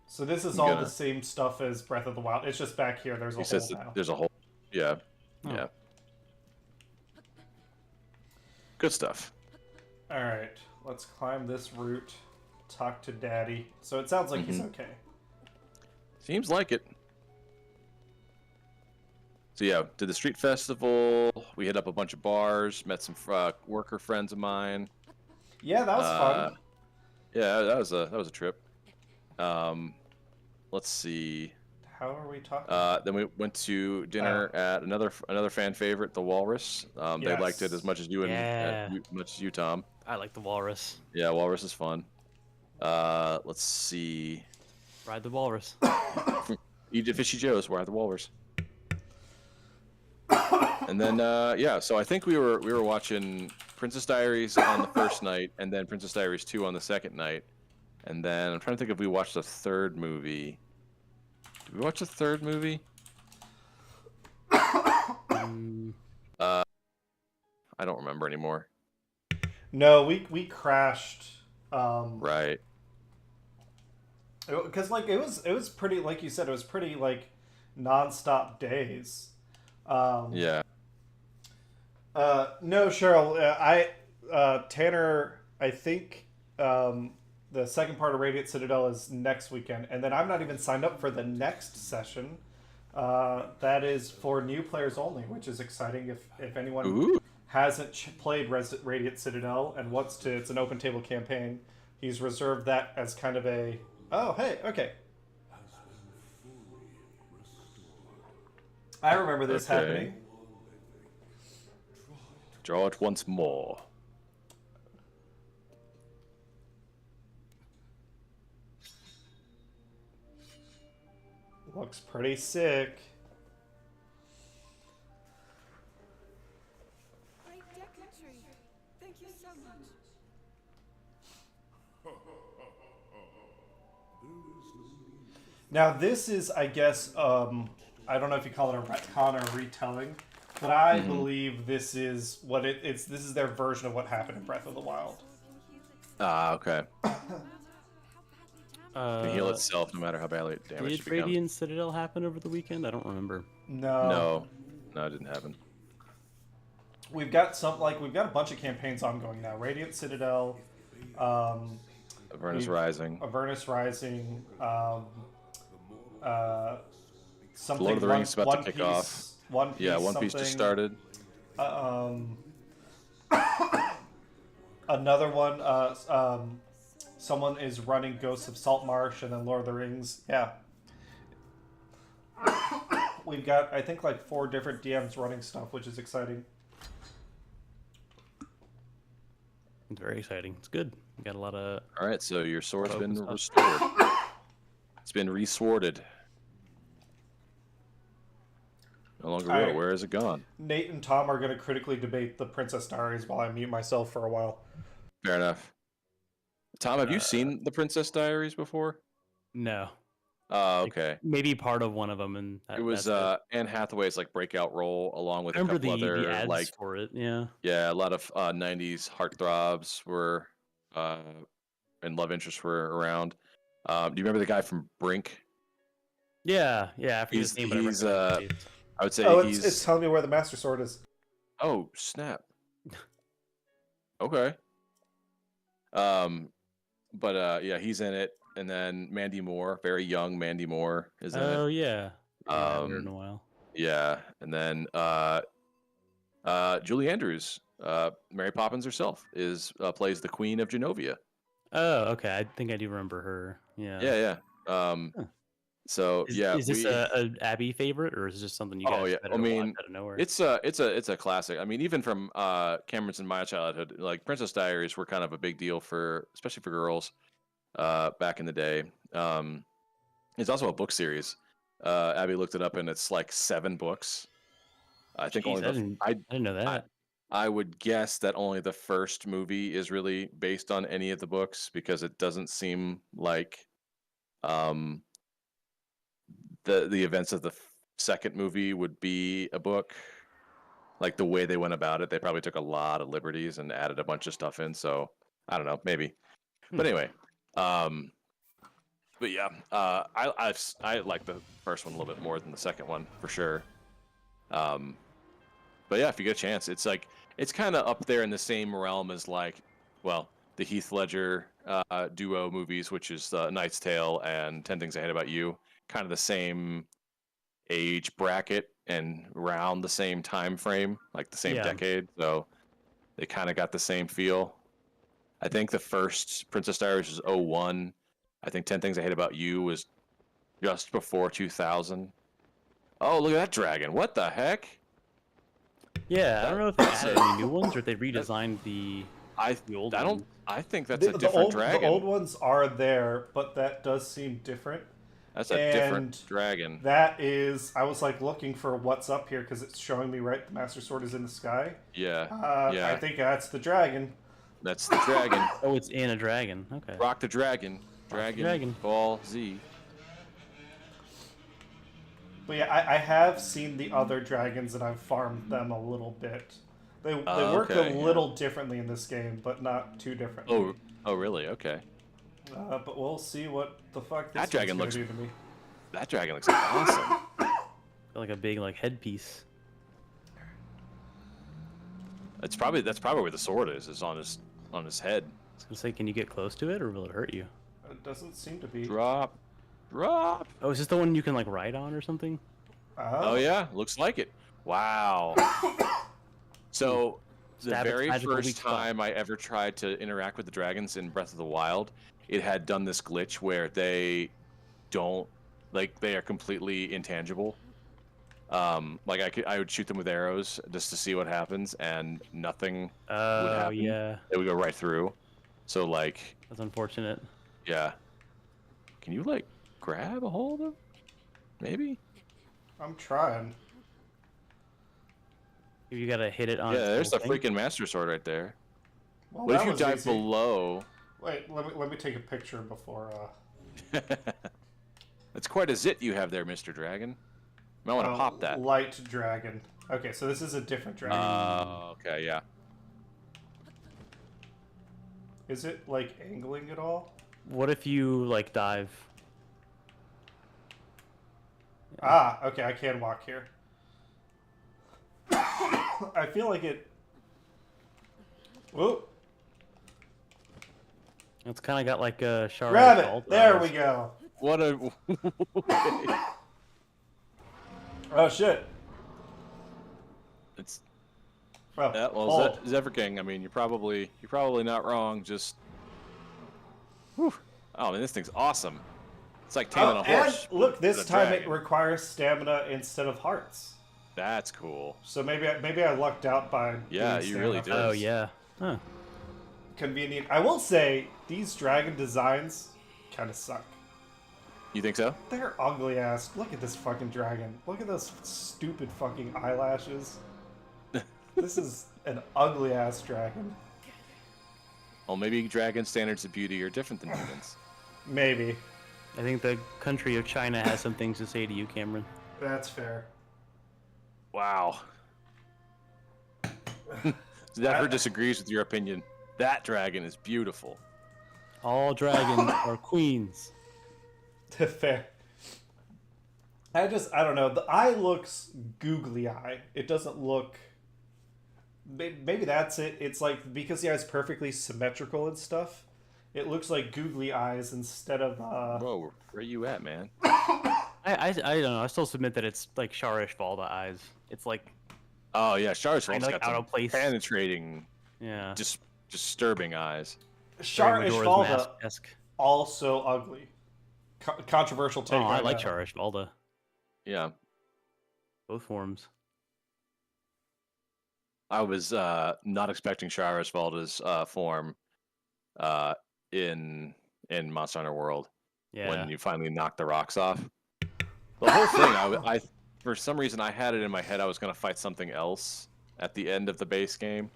So this is all the same stuff as Breath of the Wild. It's just back here. There's a hole now. There's a hole. Yeah. Oh. Yeah. Good stuff. All right, let's climb this route. Talk to Daddy. So it sounds like he's okay. Seems like it. So yeah, did the street festival. We hit up a bunch of bars. Met some worker friends of mine. Yeah, that was fun. Yeah, that was a trip. Let's see. How are we talking? Then we went to dinner at another fan favorite, the Walrus. They liked it as much as you and much as you, Tom. I like the walrus. Yeah, Walrus is fun. Let's see. Ride the walrus. Eat at Fishy Joe's. Ride the Walrus. And then yeah, so I think we were watching Princess Diaries on the first night, and then Princess Diaries 2 on the second night, and then I'm trying to think if we watched a third movie. Did we watch a third movie? I don't remember anymore. No, we crashed. Right. Because like it was pretty, like you said, it was pretty like nonstop days. Yeah. No, Cheryl, Tanner, I think the second part of Radiant Citadel is next weekend, and then I'm not even signed up for the next session. That is for new players only, which is exciting. If anyone hasn't played Radiant Citadel and wants to, it's an open table campaign. He's reserved that as kind of a okay. I remember this happening. Draw it once more. Looks pretty sick. Great Tree. Thank you so much. Now this is, I guess, I don't know if you call it a retcon or a retelling, but I believe this is what it's. This is their version of what happened in Breath of the Wild. Ah, okay. Can heal itself no matter how badly it damaged it Did becomes. Radiant Citadel happen over the weekend? I don't remember. No, it didn't happen. we've got a bunch of campaigns ongoing now. Radiant Citadel, Avernus Rising. Avernus Rising, something. Lord of the Rings is about One to kick Piece, off. One Piece. Yeah, One Piece just started. Another one. Someone is running Ghosts of Saltmarsh, and then Lord of the Rings. Yeah. We've got, I think, like 4 different DMs running stuff, which is exciting. It's very exciting. It's good. We got a lot of. All right, so your sword's been stuff. restored. It's been resworded. No longer All real. right. Where is it gone? Nate and Tom are going to critically debate the Princess Diaries while I mute myself for a while. Fair enough. Tom, have you seen the Princess Diaries before? No. Okay. Maybe part of one of them, and It was Anne Hathaway's like breakout role, along with I remember a couple other the ads like for it. Yeah. a lot of '90s heartthrobs were and love interest were around. Do you remember the guy from Brink? Yeah, I forget his name, but I He's recognize his face. I would say Oh, he's. it's telling me where the Master Sword is. Oh snap! Okay. But yeah, he's in it, and then Mandy Moore, very young Mandy Moore, is in Oh it. yeah. Yeah, I haven't heard in a while. Yeah, and then Julie Andrews, Mary Poppins herself, is plays the Queen of Genovia. Oh, okay. I think I do remember her. Yeah. Yeah. Huh. So yeah, Is this a Abby favorite, or is this just something you Oh guys yeah, decided to watch out of nowhere? it's a classic. I mean, even from Cameron's and my childhood, like Princess Diaries were kind of a big deal for, especially for girls, back in the day. It's also a book series. Abby looked it up, and it's like 7 books. I think Jeez, only I didn't know that. I would guess that only the first movie is really based on any of the books, because it doesn't seem like um, the events of the second movie would be a book. Like the way they went about it, they probably took a lot of liberties and added a bunch of stuff in. So I don't know, maybe. But anyway, but yeah, I like the first one a little bit more than the second one for sure. But yeah, if you get a chance, it's like it's kind of up there in the same realm as like, well, the Heath Ledger duo movies, which is Knight's Tale and 10 Things I Hate About You, kind of the same age bracket and around the same time frame, like the same Yeah. decade. So they kind of got the same feel. I think the first Princess Diaries was 01. I think 10 Things I Hate About You was just before 2000. Oh, look at that dragon. What the heck? Yeah, I don't know if they That's added a- any new ones or if they redesigned the old I ones. don't. I think that's a different dragon. The old ones are there, but that does seem different. That's a different dragon. That is, I was like looking for what's up here because it's showing me right. The Master Sword is in the sky. Yeah. I think that's the dragon. That's the dragon. Oh, it's in a dragon. Okay. Rock the dragon. Dragon. Ball Z. But yeah, I have seen the other dragons and I've farmed them a little bit. They work a little differently in this game, but not too differently. Oh, really? Okay. But we'll see what the fuck this That dragon one's looks gonna do to me. That dragon looks awesome. Like a big headpiece. That's probably where the sword is on his head. I was gonna say, can you get close to it, or will it hurt you? It doesn't seem to be. Drop. Oh, is this the one you can ride on or something? Oh yeah, looks like it. Wow. So the Stab its very magical weak first spot. time I ever tried to interact with the dragons in Breath of the Wild, it had done this glitch where they don't they are completely intangible. I would shoot them with arrows just to see what happens, and nothing would Oh happen. yeah, It would go right through. So that's unfortunate. yeah. Can you grab a hold of? Maybe. I'm trying. You gotta hit it on. Yeah, its there's the little thing. freaking Master Sword right there. Well, What if that you was dive easy. below? Wait, let me take a picture before. That's quite a zit you have there, Mr. Dragon. Might want to pop that. Light dragon. Okay, so this is a different dragon. Okay, yeah. Is it angling at all? What if you dive? Ah, okay, I can walk here. I feel like it. Whoop! It's kind of got a Shara Grab Salt it! There eyes. we go. What a. Oh shit! It's Well, yeah. Well, hold. Zephyr King. I mean, you're probably not wrong. Just. Whew. Oh man, this thing's awesome. It's like taming a horse. And look, this with a time it dragon. requires stamina instead of hearts. That's cool. So maybe I lucked out by. Yeah, doing you really stamina did. Oh first. yeah. Huh. Convenient. I will say these dragon designs kind of suck. You think so? They're ugly ass. Look at this fucking dragon. Look at those stupid fucking eyelashes. This is an ugly ass dragon. Well, maybe dragon standards of beauty are different than humans. Maybe. I think the country of China has some things to say to you, Cameron. That's fair. Wow. Zephyr disagrees with your opinion. That dragon is beautiful. All dragons are queens. Fair. I don't know. The eye looks googly eye. It doesn't look. Maybe that's it. It's like because the eye's perfectly symmetrical and stuff. It looks like googly eyes instead of. Whoa, where you at, man? I don't know. I still submit that it's like Sharish Valda eyes. It's like Oh yeah, Char's Kinda like got out some of place. penetrating, yeah, disturbing eyes. Shar very Majora's Ishvalda Mask-esque. also ugly. Controversial take. Oh, I right like now. Sharish Valda. Yeah, Both forms. I was not expecting Shara Esvalda's form in Monster Hunter World Yeah. when you finally knocked the rocks off. The whole thing, I for some reason I had it in my head I was going to fight something else at the end of the base game,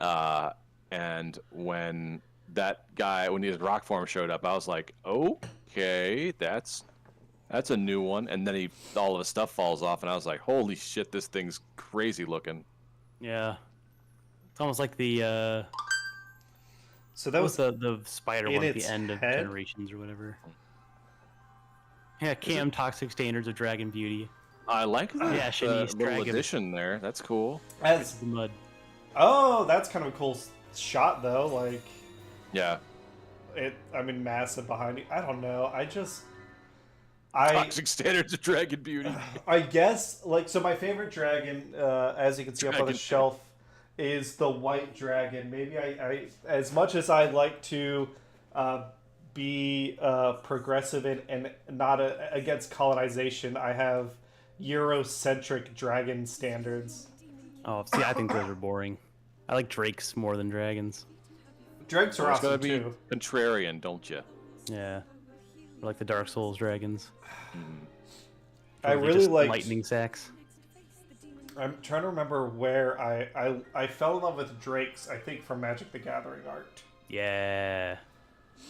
and when his rock form showed up, I was like, okay, that's a new one. And then all of his stuff falls off, and I was like, holy shit, this thing's crazy looking. Yeah. It's almost like the So that was the spider in one at its the end of head? Generations or whatever. Yeah, Cam Toxic Standards of Dragon Beauty. I like the, Yeah, Shanice little Dragon. addition there. That's cool. as. The mud. Oh, that's kind of a cool shot though. Like Yeah. it. I mean, massive behind you. I don't know. Toxic standards of Dragon Beauty. I guess like so. My favorite dragon, as you can see up on the Dragon. shelf, is the white dragon. Maybe I as much as I'd like to be progressive and not against colonization, I have Eurocentric dragon standards. Oh, see, I think those are boring. I like drakes more than dragons. Drakes are It's gotta awesome be too. contrarian, don't you? Yeah. I like the Dark Souls dragons. I Those are really just like. lightning sacks. I'm trying to remember where I fell in love with drakes. I think from Magic the Gathering art. Yeah.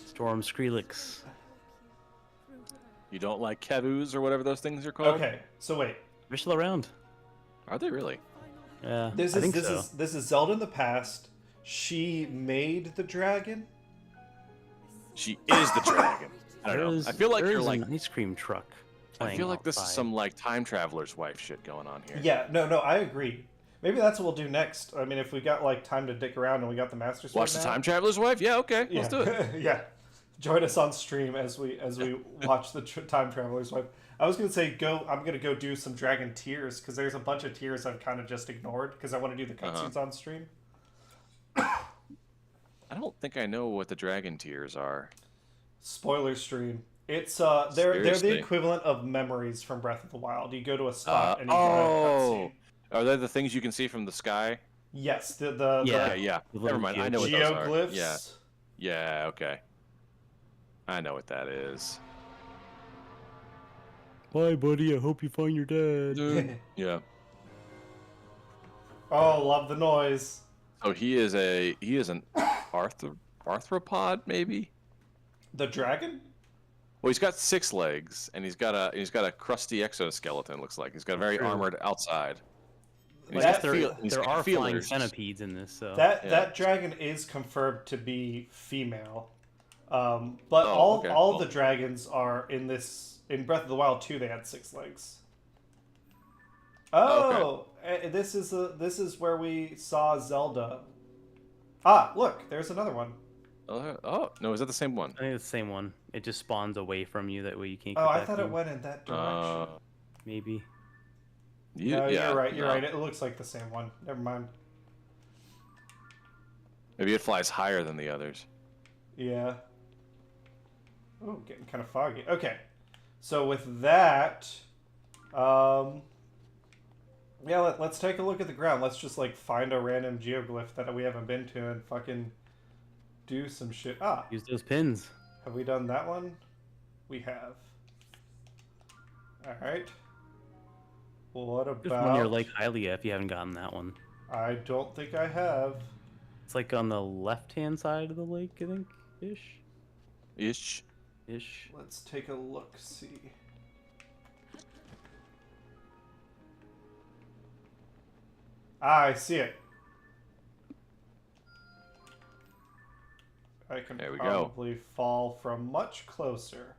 Storm Skrillex. You don't like Kevus or whatever those things are called? Okay, so wait. They're still around. Are they really? Yeah. This I is think this so. is this is Zelda in the past. She made the dragon. She is the dragon. I don't know. There's- I feel like there you're is like. an ice cream truck. I playing feel like this is outside. some like time traveler's wife shit going on here. Yeah, no, I agree. Maybe that's what we'll do next. I mean, if we got like time to dick around and we got the Master Sword Watch the now, time traveler's wife? Yeah, okay. Yeah. Let's do it. Yeah, join us on stream as we watch the time traveler's wife. I was gonna say I'm gonna go do some dragon tiers because there's a bunch of tiers I've kind of just ignored because I want to do the cutscenes on stream. I don't think I know what the dragon tears are. Spoiler stream. It's they're the Seriously? equivalent of memories from Breath of the Wild. You go to a spot and you Oh, are they the things you can see from the sky? yes, Yeah. Okay, yeah. The Never little mind. I know the what those are. geoglyphs. Yeah. Yeah. Okay. I know what that is. Bye, buddy. I hope you find your dad. Yeah. Oh, love the noise. So he is an arthropod maybe. The dragon? Well, he's got 6 legs, and he's got a crusty exoskeleton. Looks like he's got a very True. armored outside. And he's That- got he's There got are flying feelers. centipedes in this, so That dragon is confirmed to be female. But Oh, okay, all cool. the dragons are in Breath of the Wild 2. They had 6 legs. Oh, this is where we saw Zelda. Ah, look, there's another one. Oh no, is that the same one? I think it's the same one. It just spawns away from you. That way you can't. Oh, get I back thought to it him. went in that direction. Maybe. No, Yeah, you're right. You're no. right. It looks like the same one. Never mind. Maybe it flies higher than the others. Yeah. Oh, getting kind of foggy. Okay. So with that, yeah, let's take a look at the ground. Let's just like find a random geoglyph that we haven't been to and fucking do some shit. Ah, Use those pins. have we done that one? We have. All right. What Just about? one near Lake Hylia if you haven't gotten that one. I don't think I have. It's like on the left-hand side of the lake, I think, Ish. ish. Let's take a look. See. Ah, I see it. I can There we go. probably fall from much closer.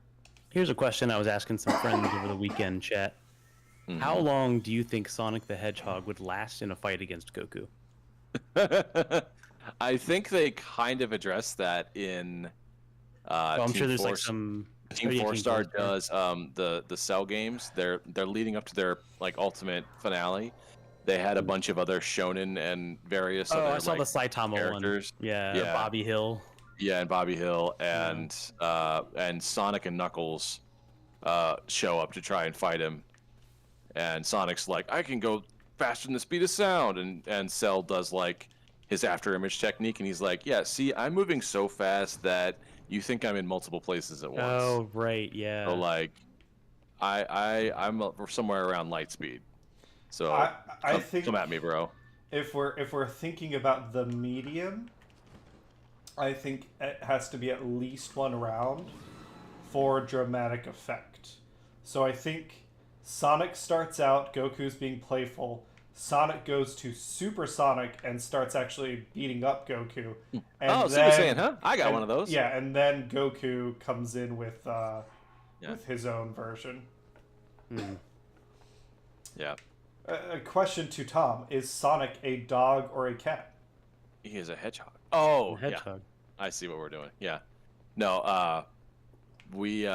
Here's a question I was asking some friends over the weekend, chat. How long do you think Sonic the Hedgehog would last in a fight against Goku? I think they kind of addressed that in I'm Team sure there's like Force. some Team Team 4-Star Four-Star. does the Cell games. They're leading up to their like ultimate finale. They had a bunch of other shonen and various Oh, other I saw like, the Saitama characters. one. Yeah, Yeah. Bobby Hill. Yeah, and Bobby Hill and Sonic and Knuckles show up to try and fight him. And Sonic's like, I can go faster than the speed of sound, and Cell does like his after image technique, and he's like, yeah, see, I'm moving so fast that you think I'm in multiple places at once. Oh, right, yeah. So like, I'm somewhere around light speed. So I think come at me, bro. if we're thinking about the medium, I think it has to be at least one round for dramatic effect. So I think Sonic starts out, Goku's being playful. Sonic goes to Super Sonic and starts actually beating up Goku. And Oh, Super Saiyan, huh? I got one of those. Yeah, and then Goku comes in with his own version. Yeah. A question to Tom: is Sonic a dog or a cat? He is a hedgehog. Oh, Hedgehog. yeah. I see what we're doing. Yeah. No, we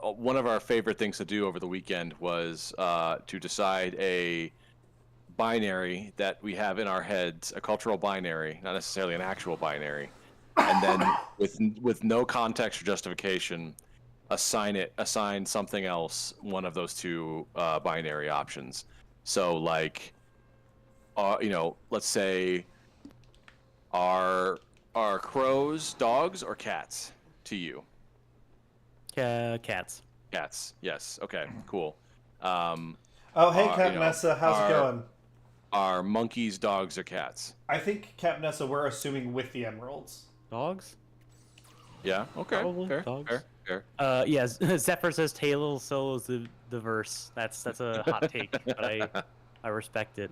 one of our favorite things to do over the weekend was to decide a binary that we have in our heads, a cultural binary, not necessarily an actual binary, and then with no context or justification, assign something else one of those two binary options. So like, let's say, are crows dogs or cats to you? Cats. Cats. Yes. Okay. Cool. Oh, hey, Captain Nessa, how's it going? Are monkeys dogs or cats? I think, Captain Nessa, we're assuming with the emeralds. Dogs? Yeah. Okay. Probably Fair. dogs. Fair. Yeah, Zephyr says Taylor solo's the verse. That's a hot take, but I respect it.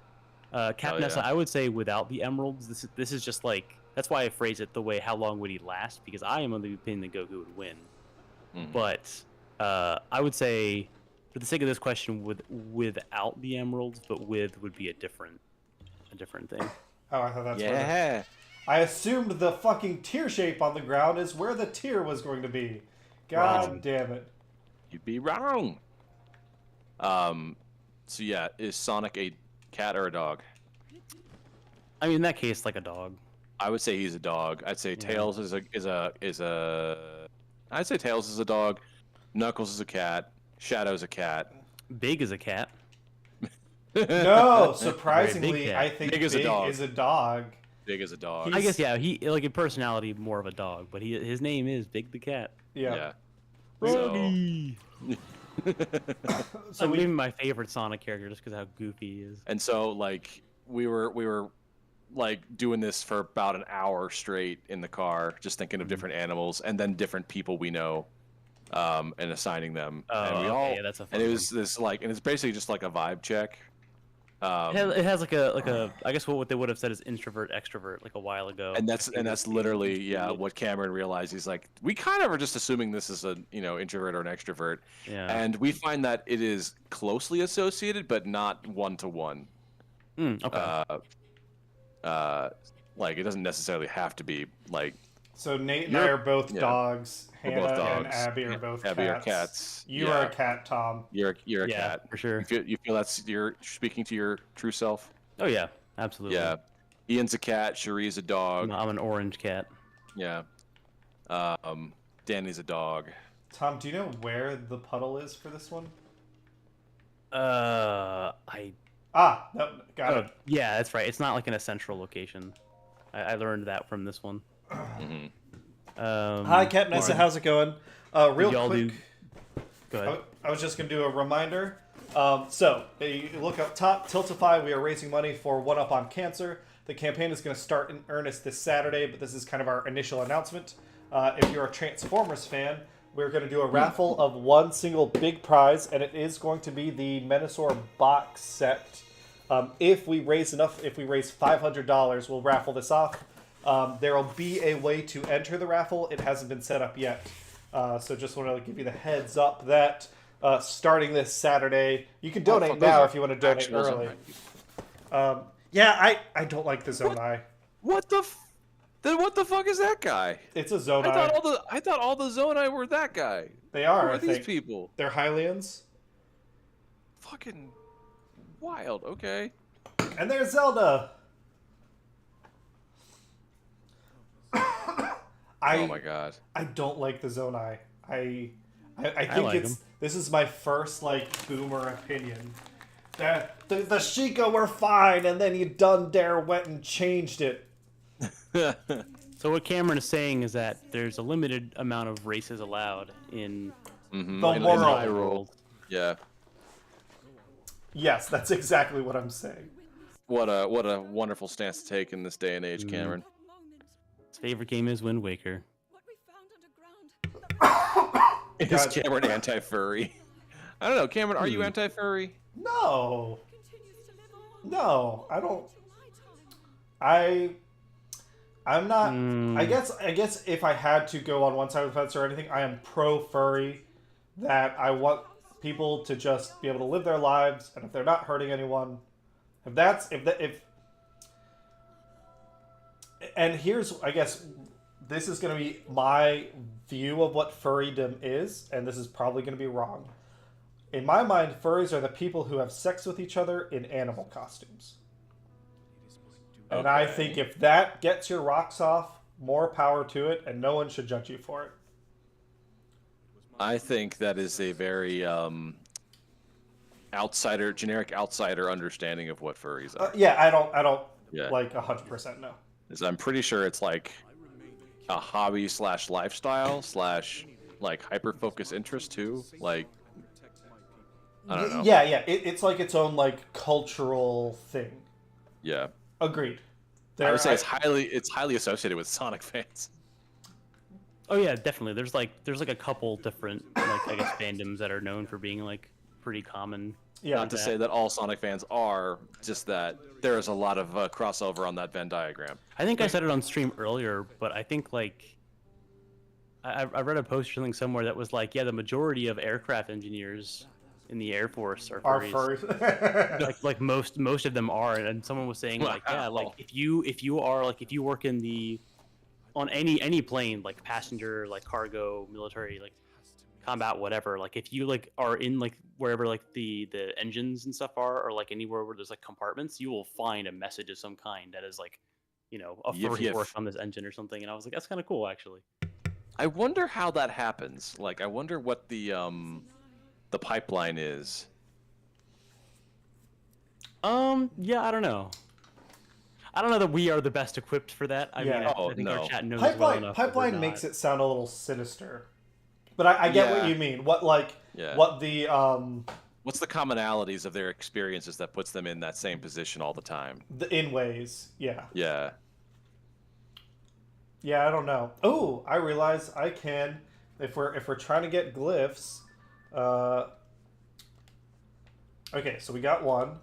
Captain Nessa, yeah. I would say without the emeralds, this is just like, that's why I phrase it the way, how long would he last? Because I am of the opinion that Goku would win. But I would say, for the sake of this question, without the emeralds, but with would be a different thing. Oh, I thought that's Yeah. I assumed the fucking tear shape on the ground is where the tear was going to be. God Wrong. damn it. You'd be wrong. So yeah, is Sonic a cat or a dog? I mean, in that case, like a dog. I would say he's a dog. I'd say Tails is a. I'd say Tails is a dog. Knuckles is a cat. Shadow's a cat. Big as a cat. No, surprisingly, cat. I think Big Big as a dog. is a dog. Big as a dog. I guess, yeah, he, like, in personality, more of a dog, but his name is Big the Cat. Yeah. Ruggy! So maybe my favorite Sonic character just because how goofy he is. And so like we were like doing this for about an hour straight in the car, just thinking of different animals and then different people we know, and assigning them. And we all, yeah, that's a fun and it was this like, and it's basically just like a vibe check. It has like a I guess what they would have said is introvert extrovert like a while ago. And that's literally what Cameron realized. He's like, we kind of are just assuming this is a introvert or an extrovert, and we find that it is closely associated, but not one to one. Okay. Like it doesn't necessarily have to be like. So Nate and I are both dogs. We're Hannah both and dogs. Abby are both Abby cats. are cats. You are a cat, Tom. You're a Yeah, cat for sure. You feel that's you're speaking to your true self. Oh yeah, absolutely. Yeah. Ian's a cat. Cherie's a dog. I'm an orange cat. Yeah. Danny's a dog. Tom, do you know where the puddle is for this one? No, Got it. Yeah, that's right. It's not like in a central location. I learned that from this one. Hi, Cat Nessa. How's it going? Real y'all quick. Go ahead. I was just going to do a reminder. So, you look up top, Tiltify. We are raising money for One Up on Cancer. The campaign is going to start in earnest this Saturday, but this is kind of our initial announcement. If you're a Transformers fan, we're going to do a raffle of one single big prize, and it is going to be the Menasor box set. If we raise $500, we'll raffle this off. There will be a way to enter the raffle. It hasn't been set up yet. So just want to give you the heads up that starting this Saturday, you can donate now if you want to donate early. Yeah, I don't like the Zonai. Then what the fuck is that guy? It's a Zonai. I thought all the Zonai were that guy. They are. Who are these people? They're Hylians. Fucking wild. Okay. And there's Zelda. Oh my god. I don't like the Zonai. I think like this is my first like boomer opinion. The Sheikah were fine, and then you dare went and changed it. So what Cameron is saying is that there's a limited amount of races allowed in The in world. Hyrule. Yeah. Yes, that's exactly what I'm saying. What a wonderful stance to take in this day and age, Cameron. His favorite game is Wind Waker. What we found underground. Is God. Cameron anti-furry? I don't know, Cameron. Are you anti-furry? No, Continues to live on. no, I don't. To my time. I'm not. I guess if I had to go on one side of the fence or anything, I am pro furry. That I want people to just be able to live their lives, and if they're not hurting anyone, and here's, I guess, this is going to be my view of what furrydom is, and this is probably going to be wrong. In my mind, furries are the people who have sex with each other in animal costumes. And I think if that gets your rocks off, more power to it, and no one should judge you for it. I think that is a very generic outsider understanding of what furries are. Yeah, I don't Yeah. like 100% no. I'm pretty sure it's like a hobby / lifestyle / like hyper focus interest too. Like, I don't know. Yeah, it's like its own like cultural thing. Yeah. Agreed. I would say it's highly associated with Sonic fans. Oh yeah, definitely. There's like a couple different like I guess fandoms that are known for being like pretty common. Yeah. Not to say that all Sonic fans are, just that there is a lot of crossover on that Venn diagram. I think I said it on stream earlier, but I think like I read a post or something somewhere that was like, yeah, the majority of aircraft engineers in the Air Force are Our furries. furries. like most of them are, and someone was saying like, yeah, like if you work in the on any plane, like passenger, like cargo, military, like combat, whatever, like if you like are in like wherever like the engines and stuff are, or like anywhere where there's like compartments, you will find a message of some kind that is like, you know, a furry worked on this engine or something. And I was like, that's kind of cool actually. I wonder how that happens. Like, I wonder what the pipeline is. Yeah, I don't know. I don't know that we are the best equipped for that. I mean, I think no. our chat knows well enough. Pipeline makes it sound a little sinister. But I get what you mean. What the What's the commonalities of their experiences that puts them in that same position all the time? in ways, yeah. Yeah. Yeah, I don't know. Oh, I realize I can if we're trying to get glyphs. Okay, so we got one.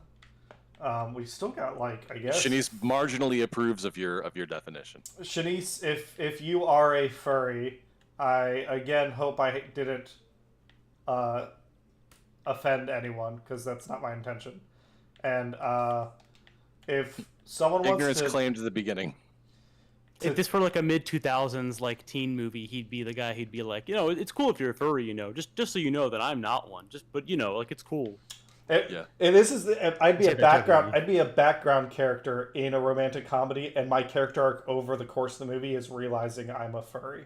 We still got like, I guess. Shanice marginally approves of your definition. Shanice, if you are a furry, I again hope I didn't offend anyone, because that's not my intention. And if someone Ignorance wants to claimed at the beginning. If this were like a mid-2000s like teen movie, he'd be the guy. He'd be like, you know, it's cool if you're a furry, you know, just so you know that I'm not one. But you know, like it's cool. And this is I'd be a background character in a romantic comedy, and my character arc over the course of the movie is realizing I'm a furry.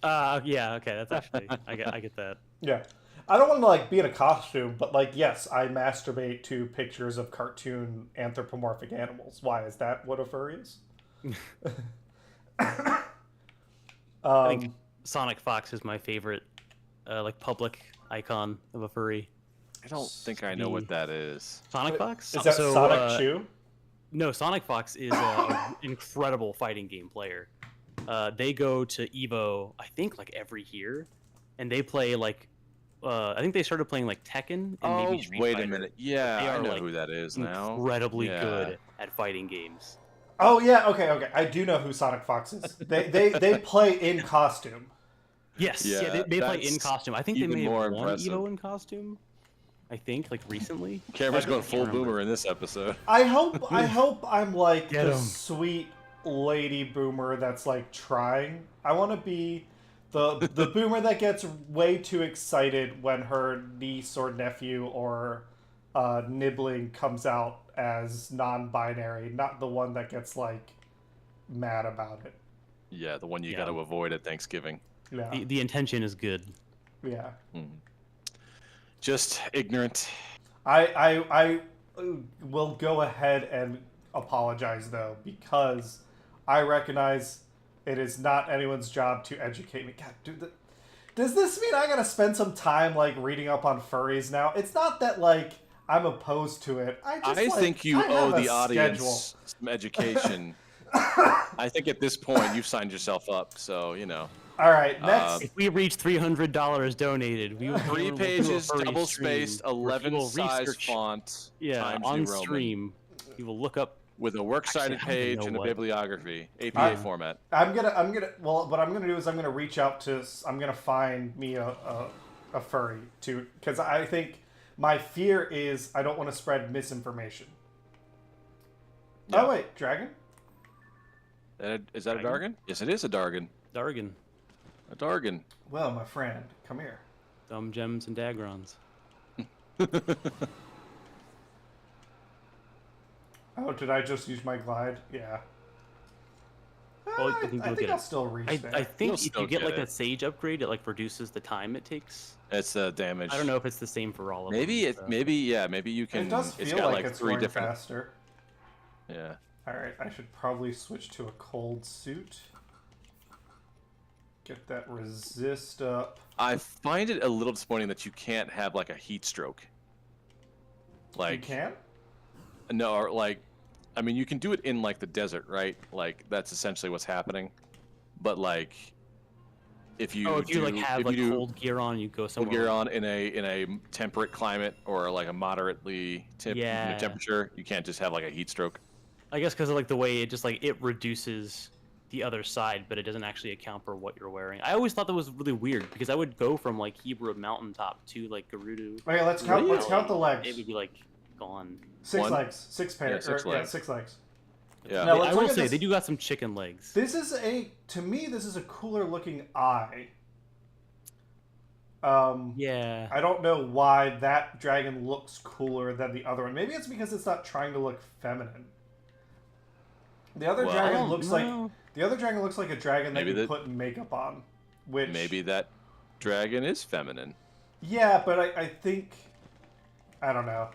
Yeah, okay, that's actually I get that. Yeah. I don't want to like be in a costume, but like, yes, I masturbate to pictures of cartoon anthropomorphic animals. Why is that what a furry is? I think Sonic Fox is my favorite like public icon of a furry. I don't think I know what that is. Sonic Fox? Is that Sonic Chew? No, Sonic Fox is an incredible fighting game player. They go to EVO, I think, like every year, and they play like, I think they started playing like Tekken and maybe Street wait Fighter. a minute. Yeah, They I are, know like, who that is now. Incredibly good at fighting games. Oh yeah, okay. I do know who Sonic Fox is. They play in costume. Yes, Yeah, yeah, they play in that's costume. I think they even may have more won impressive. Evo in costume. I think like recently. Camera's going full remember. boomer in this episode. I hope I'm like Get the 'em. sweet lady boomer that's like trying. I want to be the boomer that gets way too excited when her niece or nephew or nibbling comes out as non-binary, not the one that gets like mad about it. Yeah, the one you Yeah. got to avoid at Thanksgiving. Yeah, The intention is good. yeah. Just ignorant. I will go ahead and apologize though, because I recognize it is not anyone's job to educate me. God, dude, does this mean I gotta spend some time like reading up on furries now? It's not that like I'm opposed to it. I think you I have owe a the audience schedule. some education. I think at this point you've signed yourself up, so you know. All right, next. If we reach $300 donated, we will 3 do a pages, furry double stream spaced, where 11 people size research- font. Yeah, Times on New Roman, stream, we will look up. with a works cited Actually, I don't even page know and a what- bibliography, APA Alright. format. I'm gonna. Well, what I'm gonna do is I'm gonna reach out to. I'm gonna find me a furry to, because I think my fear is I don't want to spread misinformation. Yeah. Oh wait, dragon. Is that a Dragon? Dargan? Yes, it is a Dargan. Dargan, A Dargan. Well, my friend, come here. Dumb Gems, and Dagrons. Oh, did I just use my glide? Yeah. Well, I think I you'll think get I'll it. still reach I there. think You'll if still you get get like it. a sage upgrade, it like reduces the time it takes. It's the damage. I don't know if it's the same for all of Maybe them. it. so- Maybe you can. It does it's feel got like it's 3 going different. faster. Yeah. All right, I should probably switch to a cold suit. Get that resist up. I find it a little disappointing that you can't have like a heat stroke. Like You can? no, or like, I mean, you can do it in like the desert, right? Like that's essentially what's happening. But like, if you Oh, if you like do- have if like you do cold gear on, you go cold somewhere. gear like- on in a temperate climate or like a moderately Yeah. temperature, you can't just have like a heat stroke. I guess because of like the way it just like it reduces the other side, but it doesn't actually account for what you're wearing. I always thought that was really weird because I would go from like Hebrew mountaintop to like Gerudo. Okay, let's count. Really? Let's count the legs. It would be like gone. 6 One. legs, 6 pairs. Yeah, 6 Yeah, legs. 6 legs. Yeah. Now, They- let's I look will at say this. they do got some chicken legs. This is to me, this is a cooler looking eye. Yeah. I don't know why that dragon looks cooler than the other one. Maybe it's because it's not trying to look feminine. The other Well, dragon I don't looks know. like a dragon that Maybe you that- put makeup on. Which Maybe that dragon is feminine. yeah, but I think I don't know.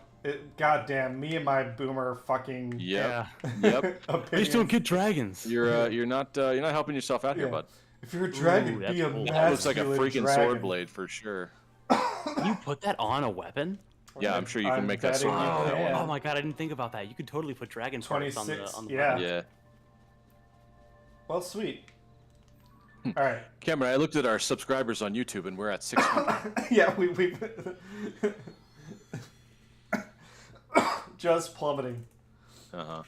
Goddamn, me and my boomer fucking Yep. Yeah. Yep. I just opinions. don't get dragons. You're not helping yourself out here, Yeah. bud. If you're a dragon, Ooh, that's be a cool. That looks like a masculine freaking dragon. sword blade for sure. You put that on a weapon? Yeah, I'm sure you can I'm make that betting sword you out of that can. one. Oh my god, I didn't think about that. You could totally put dragon parts on the 26, the yeah. weapon. Yeah. Well, sweet. All right. Cameron, I looked at our subscribers on YouTube and we're at 600. Yeah, we just plummeting. Uh-huh.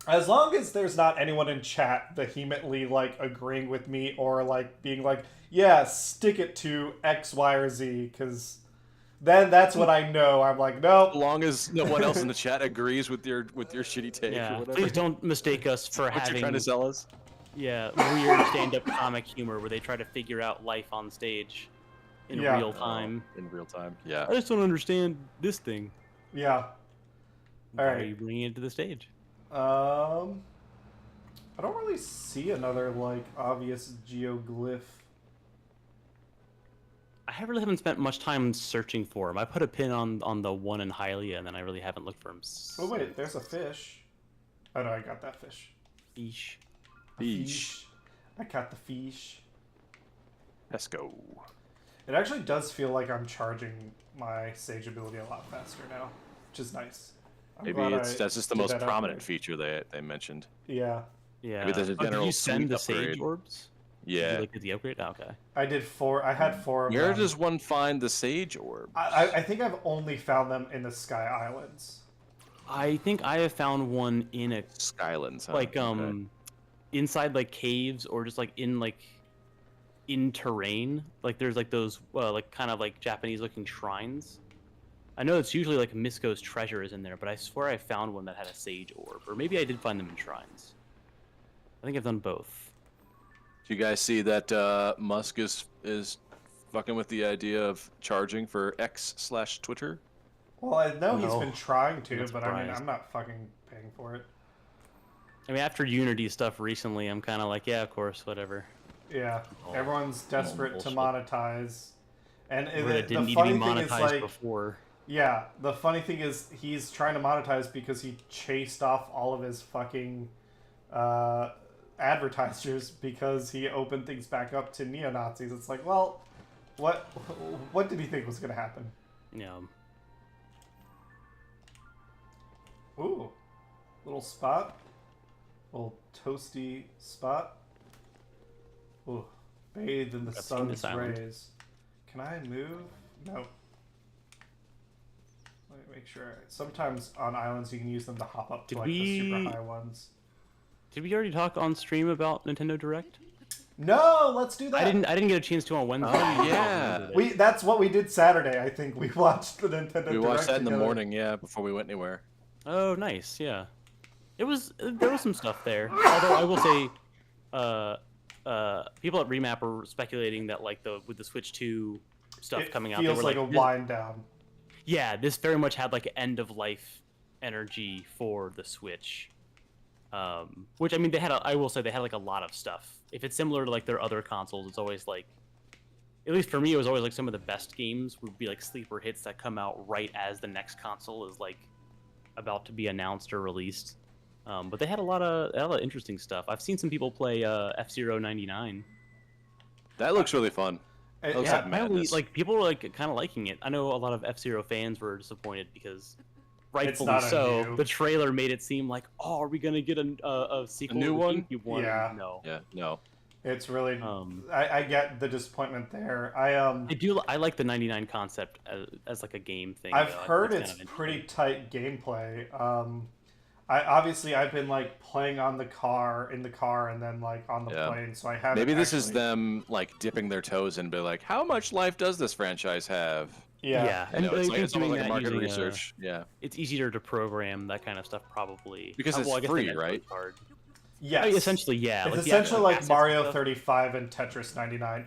As long as there's not anyone in chat vehemently like agreeing with me or like being like, yeah, stick it to X, Y, or Z, because then that's what I know. I'm like, As nope. long as no one else in the chat agrees with your shitty take or Yeah. whatever. Please don't mistake us for What you're having trying to sell us? weird stand-up comic humor where they try to figure out life on stage in Yeah. real time. In real time. Yeah. I just don't understand this thing. Yeah. Why Alright. are you bringing it to the stage? I don't really see another like obvious geoglyph. I really haven't spent much time searching for him. I put a pin on the one in Hylia, and then I really haven't looked for him. Oh wait, there's a fish. Oh no, I got that fish. Fish. Beach. I caught the fish. Let's go. It actually does feel like I'm charging my sage ability a lot faster now, which is nice. I'm Maybe glad that's just the did most that prominent upgrade. feature they mentioned. Yeah, Yeah. Maybe there's a Oh, did general you send the suite sage upgrade. orbs? Did Yeah. you, like, did the upgrade? Oh, okay. I did 4. I had 4 of Where them. does one find the sage orb? I think I've only found them in the Sky Islands. I think I have found one in a Skylands, huh? like Okay. inside like caves or just like in terrain. Like there's like those like kind of like Japanese looking shrines. I know it's usually like Misko's treasure is in there, but I swear I found one that had a sage orb, or maybe I did find them in shrines. I think I've done both. Do you guys see that Musk is fucking with the idea of charging for X/Twitter? Well, I know he's No. been trying to, Not but I mean, surprised. I'm not fucking paying for it. I mean, after Unity stuff recently, I'm kind of like, yeah, of course, whatever. Yeah, Oh, everyone's desperate to bullshit. monetize, and Where it didn't the need to be funny thing is monetized like, before. yeah, the funny thing is he's trying to monetize because he chased off all of his fucking advertisers because he opened things back up to neo-Nazis. It's like, well, what did he think was gonna happen? Yeah. Ooh, little spot, little toasty spot. Ooh, bathed in the I've seen this sun's island. rays. Can I move? Nope. Let me make sure. Sometimes on islands you can use them to hop up to Did like the super we- high ones. Did we already talk on stream about Nintendo Direct? No, let's do that. I didn't get a chance to on Wednesday. Oh, yeah. That's what we did Saturday. I think we watched the Nintendo. We watched Direct that in the together. morning, yeah, before we went anywhere. Oh, nice. Yeah. There was some stuff there. Although I will say, people at Remap were speculating that like with the Switch 2 stuff It coming out, they feels were like a this- wind down. Yeah, this very much had like end of life energy for the Switch. Which I mean, I will say they had like a lot of stuff. If it's similar to like their other consoles, it's always like, at least for me, it was always like some of the best games would be like sleeper hits that come out right as the next console is like about to be announced or released. But they had a lot of interesting stuff. I've seen some people play F-Zero 99. That looks really fun. It- Looks Yeah, like apparently, madness. like people were like kind of liking it. I know a lot of F-Zero fans were disappointed because, rightfully not a so, new- the trailer made it seem like, oh, are we gonna get a sequel? new to the one? GameCube one? Yeah. No. Yeah, no. It's really. Um, I get the disappointment there. I like the 99 concept as like a game thing. I've though. I think heard kind it's of pretty interesting. tight gameplay. I've been like playing in the car and then like on the Yeah. plane, so I haven't. Maybe this is actually- them like dipping their toes and be like, how much life does this franchise have? Yeah. Yeah, You and know, it's I like think it's almost like doing a market that using, research. Yeah. it's easier to program that kind of stuff probably Because it's well, I guess free, the Netflix right? Card. Yes. Essentially, yeah. It's like, the essentially actual like assets Mario stuff. 35 and Tetris 99.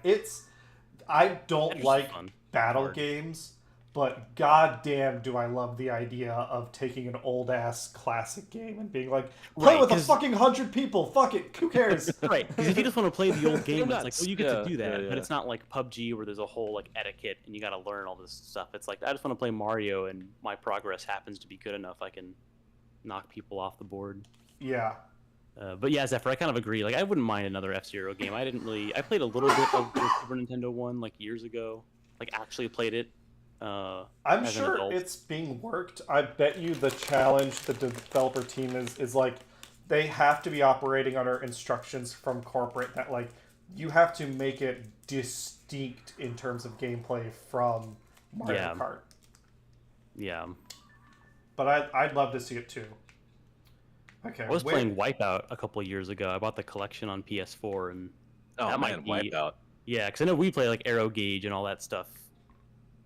I don't Tetris is like fun. battle Hard. games, but goddamn do I love the idea of taking an old ass classic game and being like, play Right, with a 'cause- fucking 100 people. Fuck it. Who cares? Right, because if you just want to play the old game, it's like, nuts. well, you get Yeah, to do that, yeah, but yeah. it's not like PUBG where there's a whole like etiquette and you got to learn all this stuff. It's like I just want to play Mario, and my progress happens to be good enough I can knock people off the board. Yeah. But yeah, Zephyr, I kind of agree. Like, I wouldn't mind another F-Zero game. I played a little bit of the Super Nintendo one like years ago. Like, actually played it. I'm as an sure adult. it's being worked. I bet you the challenge the developer team is like they have to be operating under instructions from corporate that like you have to make it distinct in terms of gameplay from Mario Yeah. Kart. Yeah. But I'd love to see it too. Okay. I was playing Wipeout a couple of years ago. I bought the collection on PS4, and Oh That man, might be- Wipeout. yeah, because I know we play like Arrow Gauge and all that stuff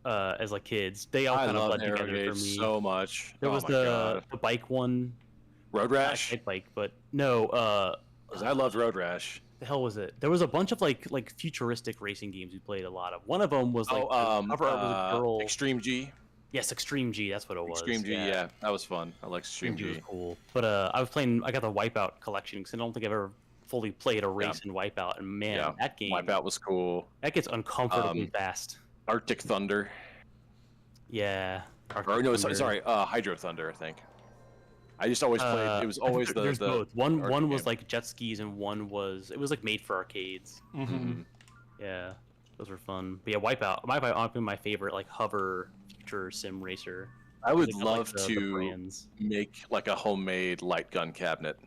as like kids. They all I kind of love bled Arrow together for Gauge me. so much. There Oh was my God. the bike one. Road Not a Rash. kite bike, but no. 'Cause I loved Road Rash. The hell was it? There was a bunch of like futuristic racing games we played a lot of. One of them was like the cover art was a girl. Extreme G. Yes, Extreme G. That's what it was. Extreme G, yeah, that was fun. I like Extreme Extreme G was G. cool. But I got the Wipeout collection because I don't think I've ever fully played a race in Wipeout. And man, Yeah, that game Wipeout was cool. that gets uncomfortably fast. Arctic Thunder. Yeah. Or no, Thunder. sorry, Hydro Thunder, I think. I just always played. It was I think always there's the both. One arcade was game. like jet skis and one was like made for arcades. Mm-hmm. Yeah, those were fun. But yeah, Wipeout might be my favorite like hover future sim racer. I would Like, I like love the to brands. make like a homemade light gun cabinet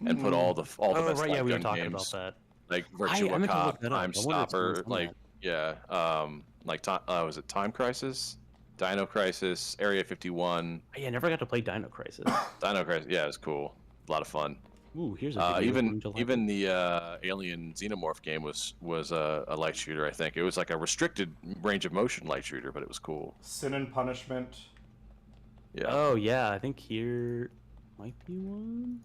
and put all the best Oh light right, yeah, we were gun talking games, about that. like I Virtua meant to look Cop, that up. Time I wonder if someone's Stopper, done like that. yeah, like was it Time Crisis? Dino Crisis, Area 51. Yeah, I never got to play Dino Crisis. Dino Crisis, yeah, it was cool. A lot of fun. Ooh, here's a video. Even the Alien Xenomorph game was a light shooter. I think it was like a restricted range of motion light shooter, but it was cool. Sin and Punishment. Yeah. Oh yeah, I think here might be one.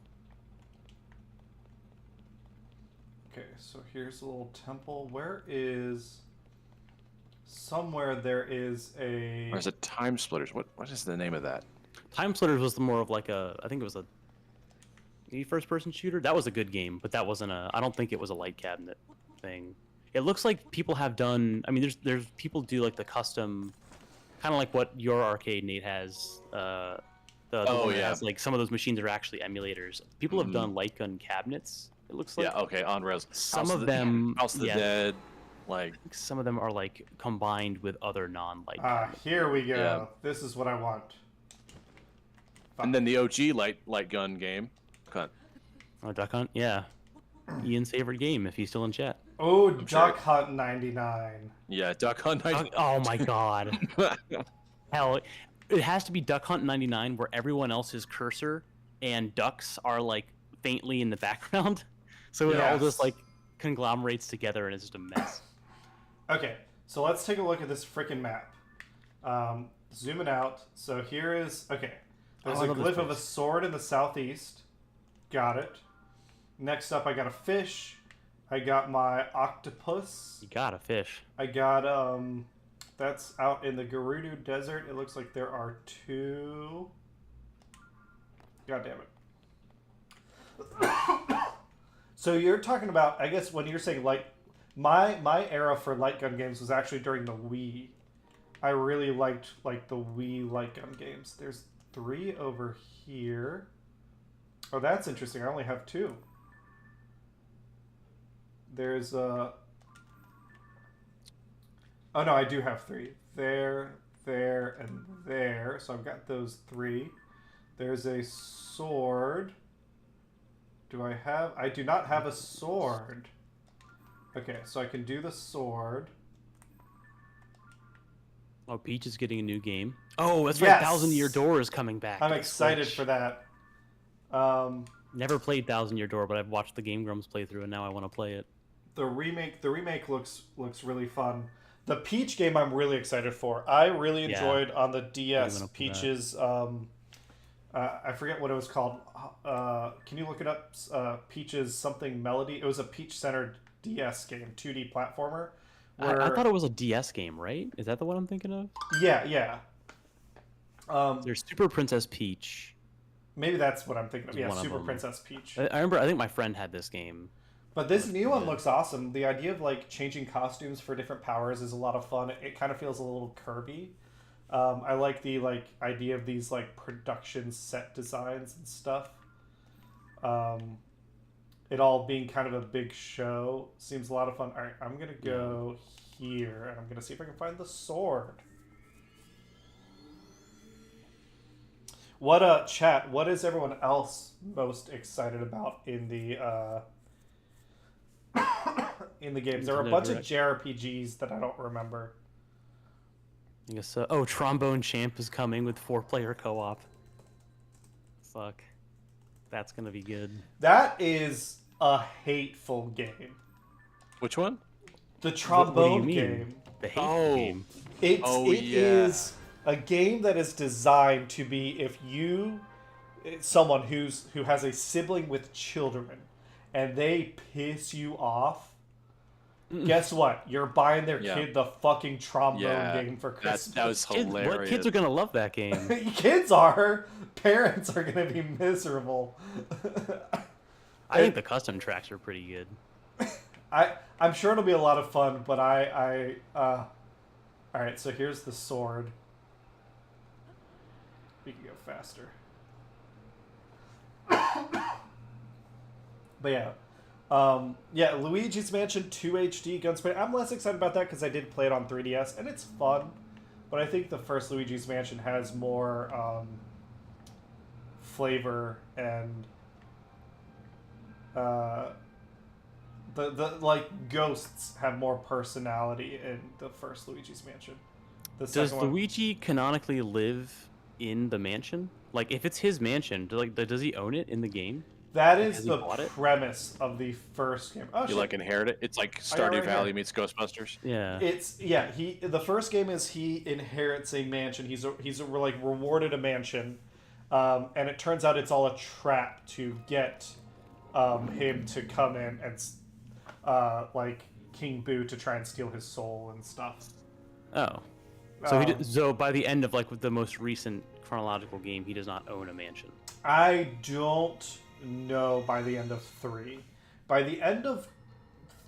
Okay, so here's a little temple. Where is... Somewhere there is a... Or is it Time Splitters? What is the name of that? Time Splitters was more of like I think it was a first-person shooter. That was a good game, but that wasn't I don't think it was a light cabinet thing. It looks like people have done. I mean, there's people do like the custom, kind of like what your arcade, Nate, has. The one that has, like some of those machines are actually emulators. People have done light gun cabinets. It looks like. Yeah. Okay. On res. Some of them. House of the Dead. Like some of them are like combined with other non-light. Here we go. Yeah. This is what I want. And then the OG light gun game. Oh, Duck Hunt, yeah. Ian's favorite game, if he's still in chat. Oh, Duck Hunt 99. Yeah, Duck Hunt 99. Oh my god. Hell, it has to be Duck Hunt 99 where everyone else's cursor and ducks are like faintly in the background. So it all just like conglomerates together and it's just a mess. Okay, so let's take a look at this freaking map. Zooming out. So here is... Okay. There's a glyph of a sword in the southeast. Got it. Next up, I got a fish. I got my octopus. You got a fish. I got, that's out in the Gerudo Desert. It looks like there are 2. God damn it. So you're talking about, I guess when you're saying light, my era for light gun games was actually during the Wii. I really liked, like, the Wii light gun games. There's 3 over here. Oh, that's interesting. I only have 2. There's oh no, I do have 3. There, and there. So I've got those 3. There's a sword. Do I have... I do not have a sword. Okay, so I can do the sword. Oh, Peach is getting a new game. Oh, that's right. 1,000 Year Door is coming back. I'm excited for that. Never played 1,000 Year Door, but I've watched the Game Grumps playthrough, and now I want to play it. The remake looks really fun. The Peach game I'm really excited for. I really enjoyed on the DS Peach's I forget what it was called. Can you look it up? Peach's something Melody. It was a Peach-centered DS game, 2D platformer. I thought it was a DS game, right? Is that the one I'm thinking of? Yeah. There's Super Princess Peach. Maybe that's what I'm thinking of. Yeah, One of Super them. Princess Peach. I remember. I think my friend had this game. But this new one looks awesome. The idea of like changing costumes for different powers is a lot of fun. It kind of feels a little Kirby. I like the idea of these like production set designs and stuff. It all being kind of a big show seems a lot of fun. All right, I'm gonna go here and I'm gonna see if I can find the sword. What chat? What is everyone else most excited about in the in the games? There are a bunch of JRPGs that I don't remember. I guess so. Oh, Trombone Champ is coming with 4-player co-op. Fuck. That's gonna be good. That is a hateful game. Which one? The trombone what do you mean? game. The hateful game. It is a game that is designed to be if someone who has a sibling with children and they piss you off. Guess what? You're buying their kid the fucking trombone game for Christmas. That was hilarious. What kids are gonna love that game? Kids are. Parents are going to be miserable. I think the custom tracks are pretty good. I'm sure it'll be a lot of fun, but all right, so here's the sword. We can go faster. But yeah, Luigi's Mansion 2 HD Gunspray. I'm less excited about that because I did play it on 3DS, and it's fun. But I think the first Luigi's Mansion has more flavor and the like ghosts have more personality in the first Luigi's Mansion Does second one. Luigi canonically live in the mansion? Like, if it's his mansion, does he own it in the game? That Like, is has he the bought it? premise of the first game. Oh You shit! like inherit it? It's like got Stardew right Valley here. meets Ghostbusters. Yeah. The first game is he inherits a mansion. He's like rewarded a mansion, and it turns out it's all a trap to get him to come in and like King Boo to try and steal his soul and stuff. Oh. So by the end of like the most recent chronological game, he does not own a mansion. I don't know by the end of 3. By the end of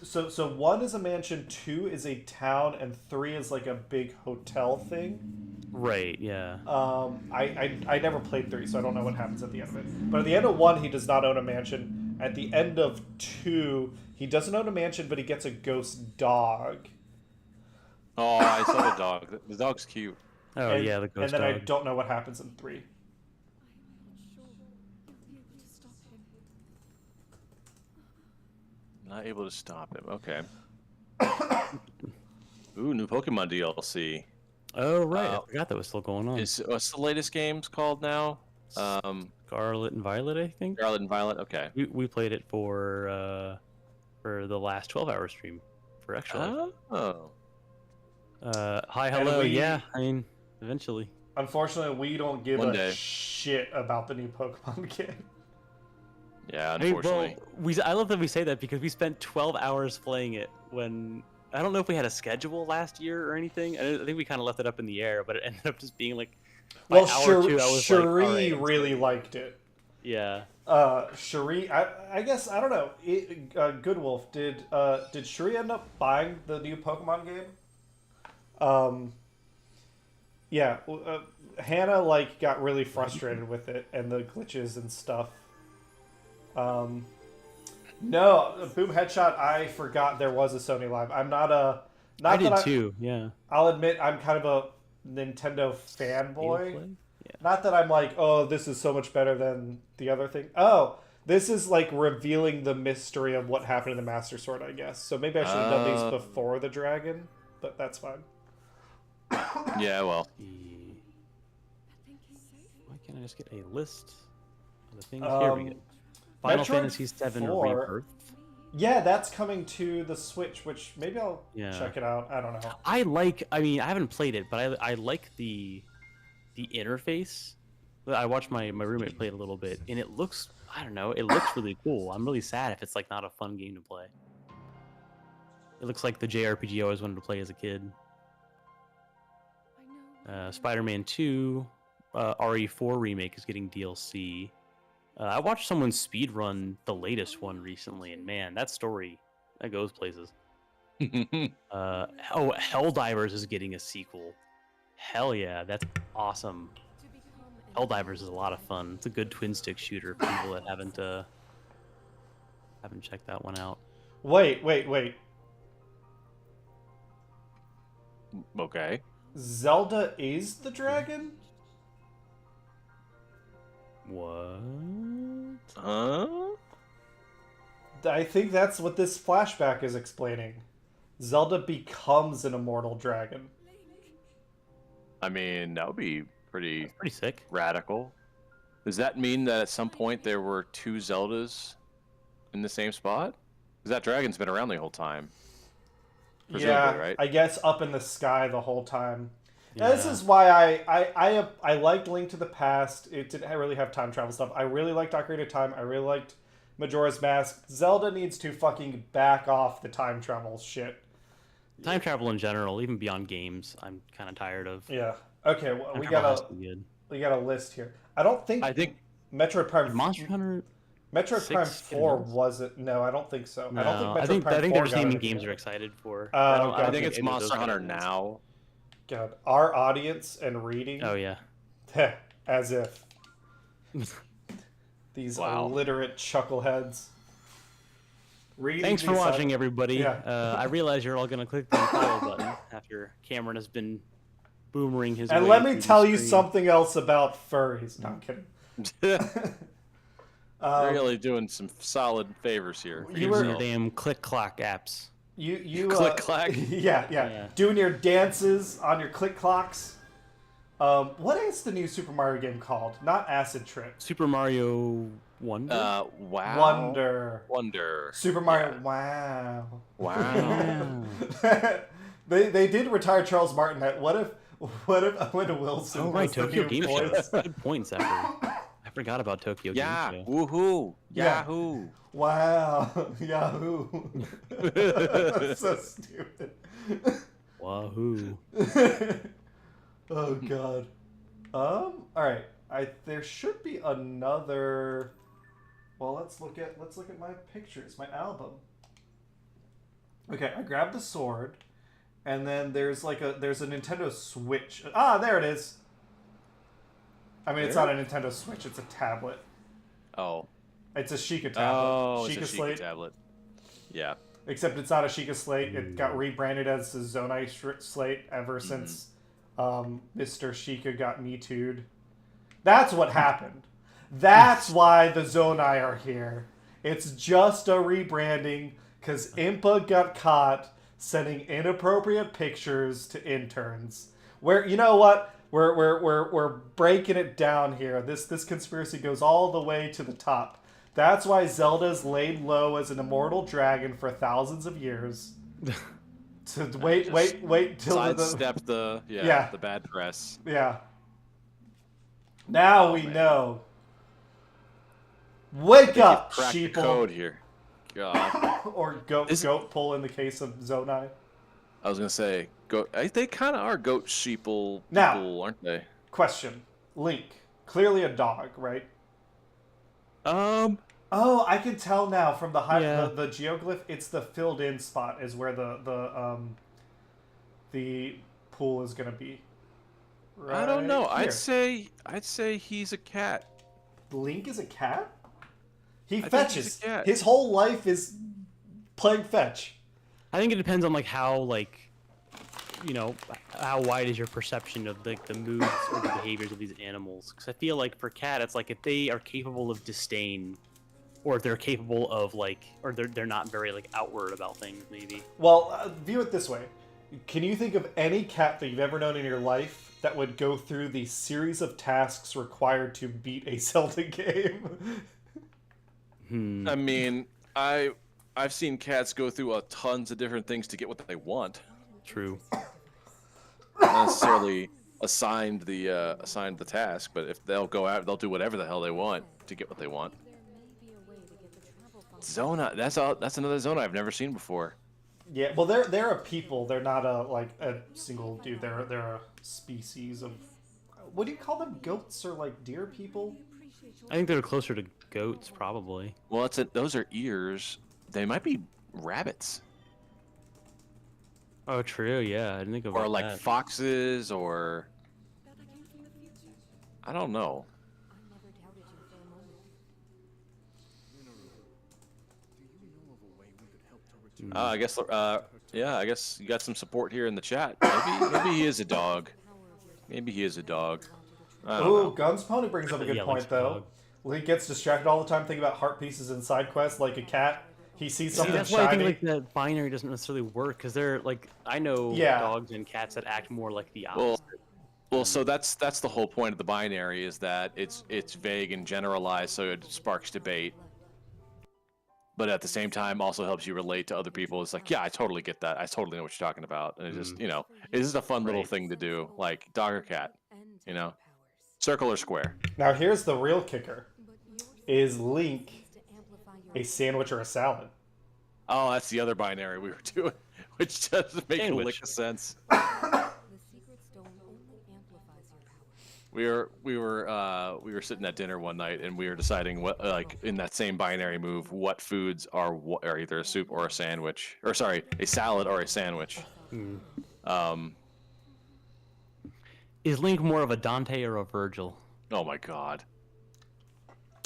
so 1 is a mansion, 2 is a town, and 3 is like a big hotel thing. Right. Yeah. I never played 3, so I don't know what happens at the end of it. But at the end of 1, he does not own a mansion. At the end of 2, he doesn't own a mansion, but he gets a ghost dog. Oh, I saw the dog. The dog's cute. Oh And- yeah, the ghost And then I dog. don't know what happens in 3. I am not sure you'll be able to stop him. Not able to stop him. Okay. Ooh, new Pokemon DLC. Oh right, I forgot that was still going on. What's the latest games called now? Scarlet and Violet, I think. Scarlet and Violet. Okay. We played it for the last 12-hour stream for Extra Life. Oh. Hi, And hello. we- Yeah, I mean, eventually. Unfortunately, we don't give One a day. shit about the new Pokemon game. Yeah, I mean, unfortunately. I love that we say that because we spent 12 hours playing it when I don't know if we had a schedule last year or anything. I think we kind of left it up in the air, but it ended up just being like by Well, hour 2, I was like, Cherie all right, really liked it. yeah. Cherie, I guess I don't know. Good Wolf, did Cherie end up buying the new Pokemon game? Yeah, Hannah like got really frustrated with it and the glitches and stuff. No, Boom Headshot. I forgot there was a Sony Live. I'm not a. Not I did that too. Yeah. I'll admit I'm kind of a Nintendo fanboy. Gameplay? Yeah. Not that I'm like, oh, this is so much better than the other thing. Oh, this is like revealing the mystery of what happened in the Master Sword, I guess. So maybe I should have done these before the dragon, but that's fine. Yeah, well. The- I think he's safe. Why can't I just get a list of the things? Here we go. Final Metroid Fantasy VII 4. Rebirth. Yeah, that's coming to the Switch, which maybe I'll Yeah. check it out. I don't know. I mean, I haven't played it, but I like the interface. I watched my roommate play it a little bit, and it looks, I don't know, it looks really cool. I'm really sad if it's like not a fun game to play. It looks like the JRPG I always wanted to play as a kid. I know. Spider-Man 2, RE4 remake is getting DLC. I watched someone speedrun the latest one recently, and man, that story, that goes places. Helldivers is getting a sequel. Hell yeah, that's awesome. To become an Helldivers is a lot of fun. It's a good twin stick shooter for people that haven't checked that one out. Wait. Okay. Zelda is the dragon? What? Huh? I think that's what this flashback is explaining. Zelda becomes an immortal dragon. I mean, that would be pretty Pretty sick. radical. Does that mean that at some point there were 2 Zeldas in the same spot? Because that dragon's been around the whole time. Presumably, Yeah, right? I guess up in the sky the whole time. Yeah. This Yeah. is why I liked Link to the Past. It didn't really have time travel stuff. I really liked Ocarina of Time. I really liked Majora's Mask. Zelda needs to fucking back off the time travel shit. Time travel in general, even beyond games, I'm kind of tired of. Yeah. Okay, well, Time we travel has got to be good. a list here. I don't think I think Metroid Prime Monster Hunter. Metroid 6 Prime getting 4 announced? wasn't. No, I don't think so. No, I don't think Metroid I think Prime 4 they're just got naming anything games yet. they're excited for. Oh, I don't gotcha. I think it's either of those Monster got Hunter announced. now. God, our audience and reading. Oh yeah. As if. These Wow. illiterate chuckleheads. Reading Thanks for these watching, everybody. Yeah. I realize you're all gonna click the follow button after Cameron has been boomering his. And way let me through the tell you screen. something else about furries. No, I'm kidding. Really doing some solid favors here. for You were- Your yourself. damn click clock apps. You Click clack. yeah. Doing your dances on your click clocks. What is the new Super Mario game called? Not Acid Trip. Super Mario Wonder. Wow. Wonder. Super Mario. Yeah. Wow. Wow. They did retire Charles Martinet. What if Owen Wilson Oh right, was the Tokyo new Game Show. voice? Good points, Zephyr. I forgot about Tokyo Yeah. Game Show. Woohoo. Yeah. Yahoo. Wow. Yahoo. That's so stupid. Wahoo! Oh god. All right. There should be another. Well, let's look at my pictures, my album. Okay, I grabbed the sword, and then there's a Nintendo Switch. Ah, there it is. I mean, it's not a Nintendo Switch; it's a tablet. Oh. It's a Sheikah tablet. Oh, Sheikah it's a Slate. Sheikah tablet. Yeah. Except it's not a Sheikah Slate. It got rebranded as the Zonai Slate ever since Mr. Sheikah got Me Too'd. That's what happened. That's why the Zonai are here. It's just a rebranding because Impa got caught sending inappropriate pictures to interns. Where you know what? We're breaking it down here. This conspiracy goes all the way to the top. That's why Zelda's laid low as an immortal dragon for thousands of years. To wait till sidestep the bad press. Yeah. Now we know. Wake up, Crack the sheeple. code here. God. Or goat pull in the case of Zonai. I was gonna say goat. They kind of are goat sheeple Now- people, aren't they? Question. Link. Clearly a dog, right? Oh, I can tell now from the Yeah. the geoglyph. It's the filled in spot is where the pool is gonna be. I don't know. Right here. I'd say he's a cat. Link is a cat. He think fetches. he's a cat. His whole life is playing fetch. I think it depends on like how how wide is your perception of the moods or the behaviors of these animals? Because I feel like for cat, it's like if they are capable of disdain, or if they're capable of or they're not very outward about things, maybe. Well, view it this way. Can you think of any cat that you've ever known in your life that would go through the series of tasks required to beat a Zelda game? I mean, I've seen cats go through tons of different things to get what they want. True. Not necessarily assigned the task, but if they'll go out, they'll do whatever the hell they want to get what they want. Zona, that's another Zona I've never seen before. Yeah, well, they're a people. They're not a single dude. They're a species of. What do you call them? Goats or deer people? I think they're closer to goats, probably. Well, those are ears. They might be rabbits. Oh, true. Yeah, I didn't think about Or that. foxes, or I don't know. I guess. Yeah, I guess you got some support here in the chat. Maybe he is a dog. Maybe he is a dog. I don't Ooh, know. Guns Pony brings up a good Yeah, point Link's though. dog. Link gets distracted all the time thinking about heart pieces and side quests like a cat. He sees See, something that's why I shiny. think that binary doesn't necessarily work because they're I know Yeah. dogs and cats that act more like the Well, opposite. well, so that's the whole point of the binary is that it's vague and generalized, so it sparks debate. But at the same time, also helps you relate to other people. It's like, yeah, I totally get that. I totally know what you're talking about. And it just, it's just a fun little Right. thing to do, like dog or cat, circle or square. Now here's the real kicker: is Link a sandwich or a salad? Oh, that's the other binary we were doing, which doesn't make a lick Sandwich. of sense. The secret stone only amplifies your power. We were sitting at dinner one night and we were deciding what in that same binary move what foods are either a soup or a sandwich, or sorry, a salad or a sandwich. Is Link more of a Dante or a Virgil? Oh my god.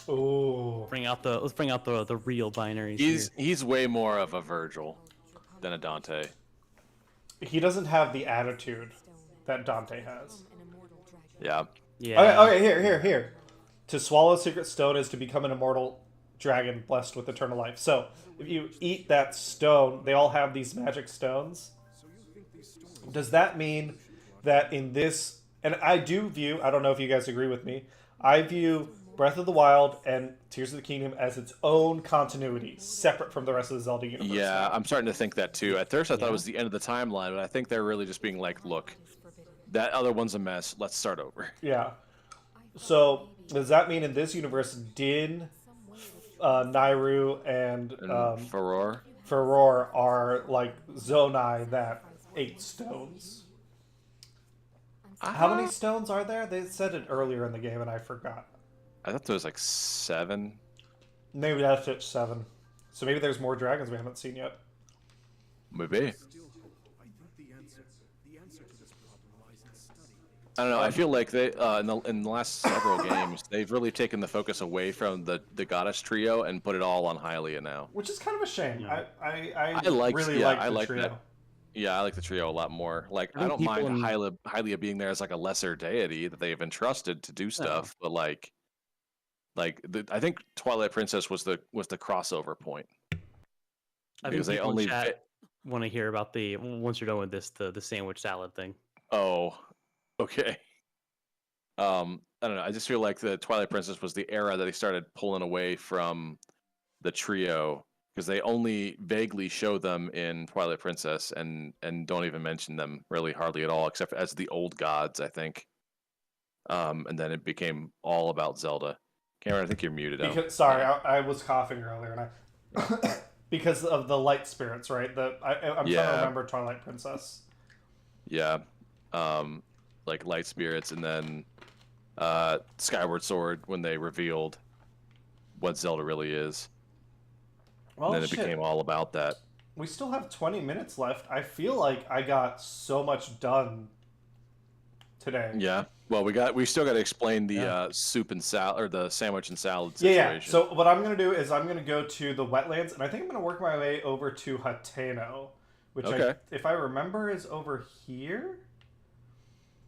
Ooh. Let's bring out the real binaries. He's way more of a Virgil than a Dante. He doesn't have the attitude that Dante has. Yeah. Yeah. Okay, here. To swallow a secret stone is to become an immortal dragon blessed with eternal life. So if you eat that stone, they all have these magic stones. Does that mean that in this, and I do view, I don't know if you guys agree with me, I view Breath of the Wild and Tears of the Kingdom as its own continuity, separate from the rest of the Zelda universe. Yeah, now. I'm starting to think that too. At first, I thought it was the end of the timeline, but I think they're really just being like, look, that other one's a mess. Let's start over. Yeah. So does that mean in this universe, Din, Nairu, and Farore are like Zonai that ate stones? How many stones are there? They said it earlier in the game, and I forgot. I thought there was like 7. Maybe that's it, 7. So maybe there's more dragons we haven't seen yet. Maybe. I don't know. I feel like they in the last several games they've really taken the focus away from the goddess trio and put it all on Hylia now. Which is kind of a shame. Yeah. I really like I the like trio. that. Yeah, I like the trio a lot more. Like I don't mind Hylia being there as like a lesser deity that they've entrusted to do stuff, but I think Twilight Princess was the crossover point. I think people in chat want to hear about once you're done with this the sandwich salad thing. Oh, okay. I don't know. I just feel like the Twilight Princess was the era that they started pulling away from the trio because they only vaguely show them in Twilight Princess and don't even mention them really hardly at all, except as the old gods, I think. And then it became all about Zelda. Cameron, I think you're muted. Sorry, I was coughing earlier, and I because of the light spirits, right? I'm trying to remember Twilight Princess. Yeah, like light spirits, and then Skyward Sword when they revealed what Zelda really is. Well, and then it became all about that. We still have 20 minutes left. I feel like I got so much done today. Yeah. Well, we still got to explain the soup and salad or the sandwich and salad situation. Yeah. So what I'm gonna do is I'm gonna go to the wetlands, and I think I'm gonna work my way over to Hateno, which if I remember is over here.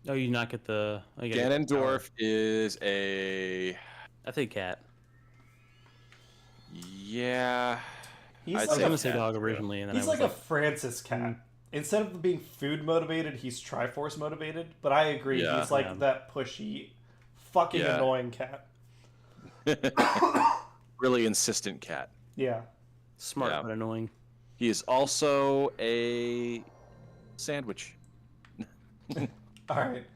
Oh, you not get the Ganondorf is a. I think cat. Yeah. I was gonna say dog originally, and then he's like a Francis cat. Instead of being food motivated, he's Triforce motivated. But I agree, he's like that pushy, fucking annoying cat. Really insistent cat. Yeah. Smart but annoying. He is also a sandwich. All right,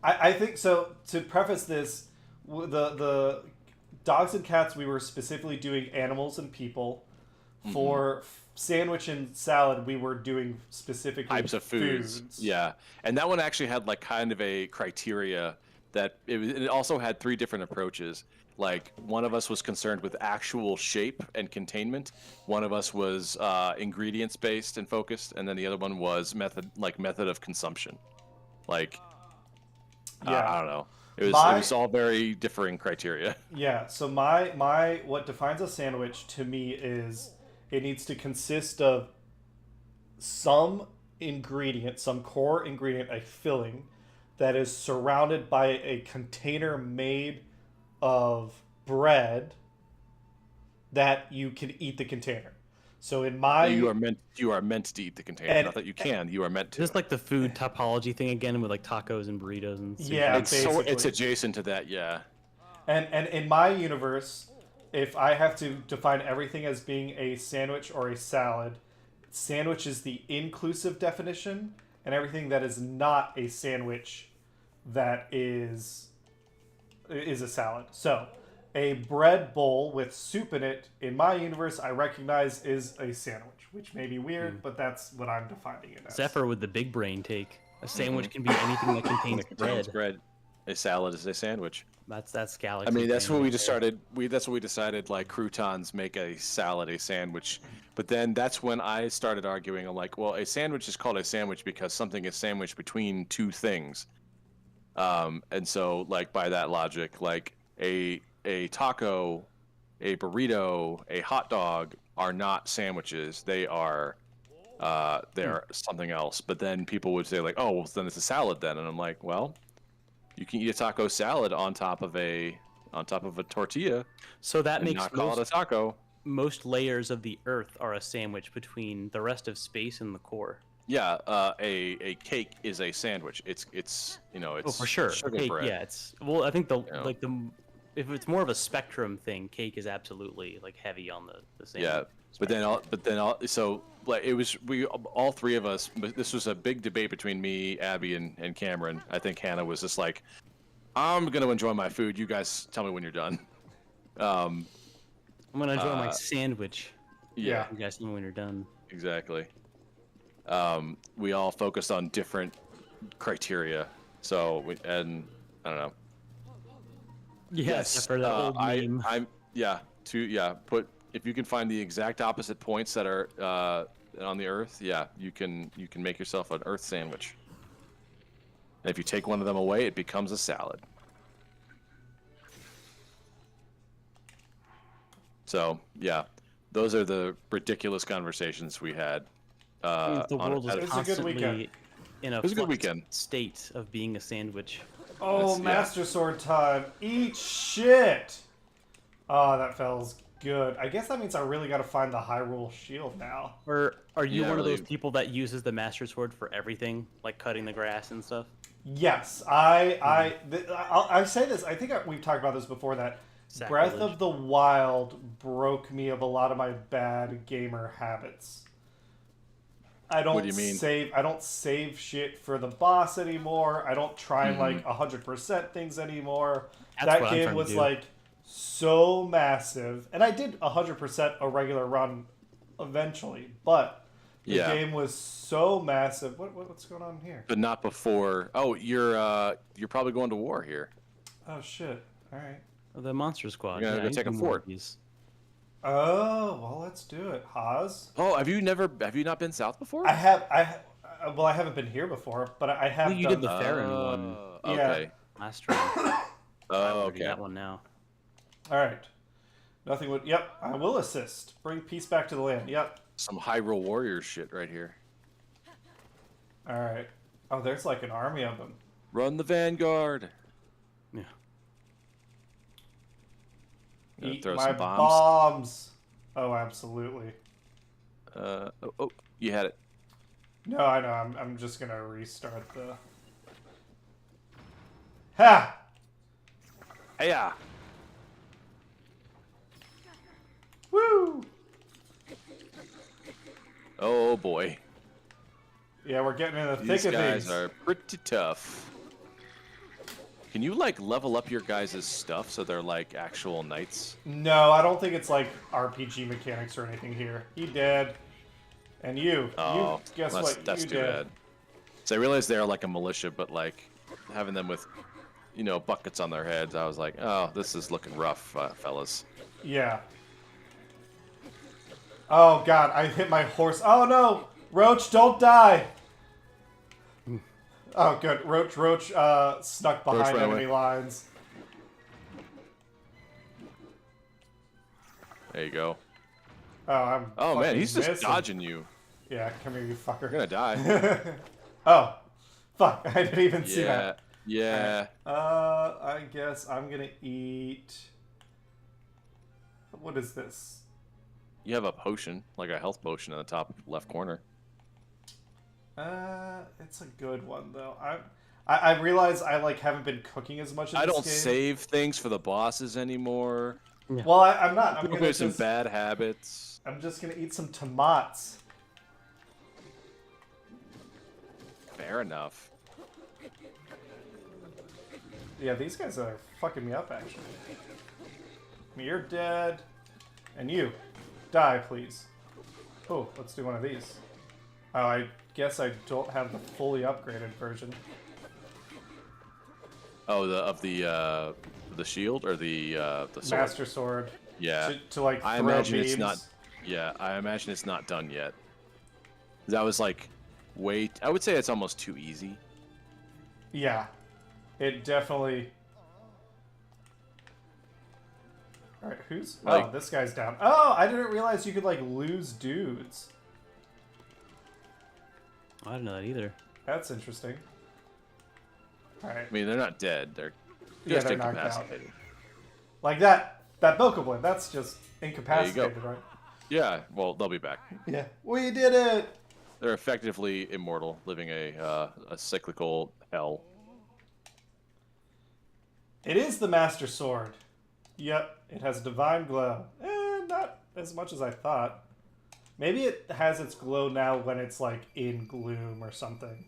I think so. To preface this, the dogs and cats, we were specifically doing animals and people. For sandwich and salad, we were doing specifically types of foods. Yeah, and that one actually had like kind of a criteria that it also had 3 different approaches. Like one of us was concerned with actual shape and containment. One of us was ingredients based and focused, and then the other one was method of consumption. Like, I don't know. It was all very differing criteria. Yeah. So my what defines a sandwich to me is it needs to consist of some ingredient, some core ingredient, a filling that is surrounded by a container made of bread that you can eat the container. So in my you are meant to eat the container. Not that you can. You are meant to. Just like the food topology thing again with like tacos and burritos and sushi. Yeah, it's adjacent to that. Yeah. And in my universe, if I have to define everything as being a sandwich or a salad, sandwich is the inclusive definition, and everything that is not a sandwich that is a salad. So a bread bowl with soup in it, in my universe, I recognize is a sandwich, which may be weird, but that's what I'm defining it as. Zephyr with the big brain take. A sandwich can be anything that contains bread. A salad is a sandwich. That's Galaxy. I mean, that's what we decided. That's what we decided. Like croutons make a salad a sandwich, but then that's when I started arguing. I'm like, well, a sandwich is called a sandwich because something is sandwiched between 2 things. And so, like by that logic, like a taco, a burrito, a hot dog are not sandwiches. They are something else. But then people would say like, oh, well, then it's a salad then, and I'm like, well. You can eat a taco salad on top of a on top of a tortilla. So that And makes not call it a taco. most layers of the Earth are a sandwich between the rest of space and the core. Yeah, a cake is a sandwich. It's you know it's Oh, for sure. sugar Cake, bread. yeah, it's if know. if it's more of a spectrum thing, cake is absolutely like heavy on the sandwich. Yeah, so like it was we all three of us. But this was a big debate between me, Abby, and Cameron. I think Hannah was just like, "I'm gonna enjoy my food. You guys tell me when you're done." I'm gonna enjoy my sandwich. Yeah, You guys know when you're done. exactly. We all focused on different criteria. So I don't know. Yes, except for that old meme. Put if you can find the exact opposite points that are on the Earth, yeah, you can make yourself an Earth sandwich. And if you take one of them away, it becomes a salad. So yeah, those are the ridiculous conversations we had. The world is It was a good constantly weekend. in a was a good flux weekend. state of being a sandwich. Oh, yeah. Master Sword time. Eat shit! Oh, that feels good. I guess that means I really gotta find the Hyrule Shield now. Or are you Yeah, one of those really. people that uses the Master Sword for everything, like cutting the grass and stuff? Yes, I say this. I think we've talked about this before. That Sacrilege. Breath of the Wild broke me of a lot of my bad gamer habits. I don't What do you mean? I don't save shit for the boss anymore. I don't try Mm-hmm. like 100% things anymore. That's That what I'm game trying to was do. like so massive, and I did 100% a regular run eventually, but the Yeah. game was so massive. What's going on here? But not before. Oh, you're probably going to war here. Oh shit! All right. The Monster Squad. You're gonna yeah, go I take need a more of fort. these. Oh well, let's do it, Haas. Oh, have you not been south before? I haven't been here before, but I have. Well, you done did the Farron one Okay. last round. Oh, I'll do okay. that one now. All right. Nothing would. Yep, I will assist. Bring peace back to the land. Yep. Some Hyrule Warriors shit right here. All right. Oh, there's like an army of them. Run the Vanguard. Yeah. Gonna Eat throw my some bombs. bombs. Oh, absolutely. You had it. No, I know. I'm just gonna restart the. Ha! Hey-ya. Woo! Oh boy. Yeah, we're getting in the These thick of guys things. are pretty tough. Can you like level up your guys' stuff so they're like actual knights? No, I don't think it's like RPG mechanics or anything here. He dead. And you. Oh, you guess that's you too dead. bad. So I realized they're like a militia, but like having them with, buckets on their heads, I was like, oh, this is looking rough, fellas. Yeah. Oh god, I hit my horse. Oh no! Roach, don't die! Oh good. Roach snuck behind ran enemy away. lines. There you go. Oh, I'm Oh man, fucking he's just missing. dodging you. Yeah, come here, you fucker. You're gonna die. Oh. Fuck, I didn't even see that. Yeah. I guess I'm gonna eat... What is this? You have a potion, like a health potion in the top left corner. It's a good one though. I realize I like haven't been cooking as much in I this don't game. save things for the bosses anymore. Well, I'm not. I'm You've gonna made some just, bad habits. I'm just gonna eat some tomatoes. Fair enough. Yeah, these guys are fucking me up actually. You're dead, and you die, please. Oh, let's do one of these. Oh, I guess I don't have the fully upgraded version. Oh, the shield or the sword. Master Sword. Yeah. To like throw I imagine beams. it's not. Yeah, I imagine it's not done yet. That was like, I would say it's almost too easy. Yeah, it definitely. All right, who's? Oh, Like- this guy's down. Oh, I didn't realize you could like lose dudes. I didn't know that either. That's interesting. All right. I mean, they're not dead. They're Yeah, just they're knocked out. incapacitated. Like that Bokoblin, that's just incapacitated, right? Yeah, well, they'll be back. Yeah, we did it. They're effectively immortal, living a cyclical hell. It is the Master Sword. Yep, it has divine glow. Not as much as I thought. Maybe it has its glow now when it's like in gloom or something.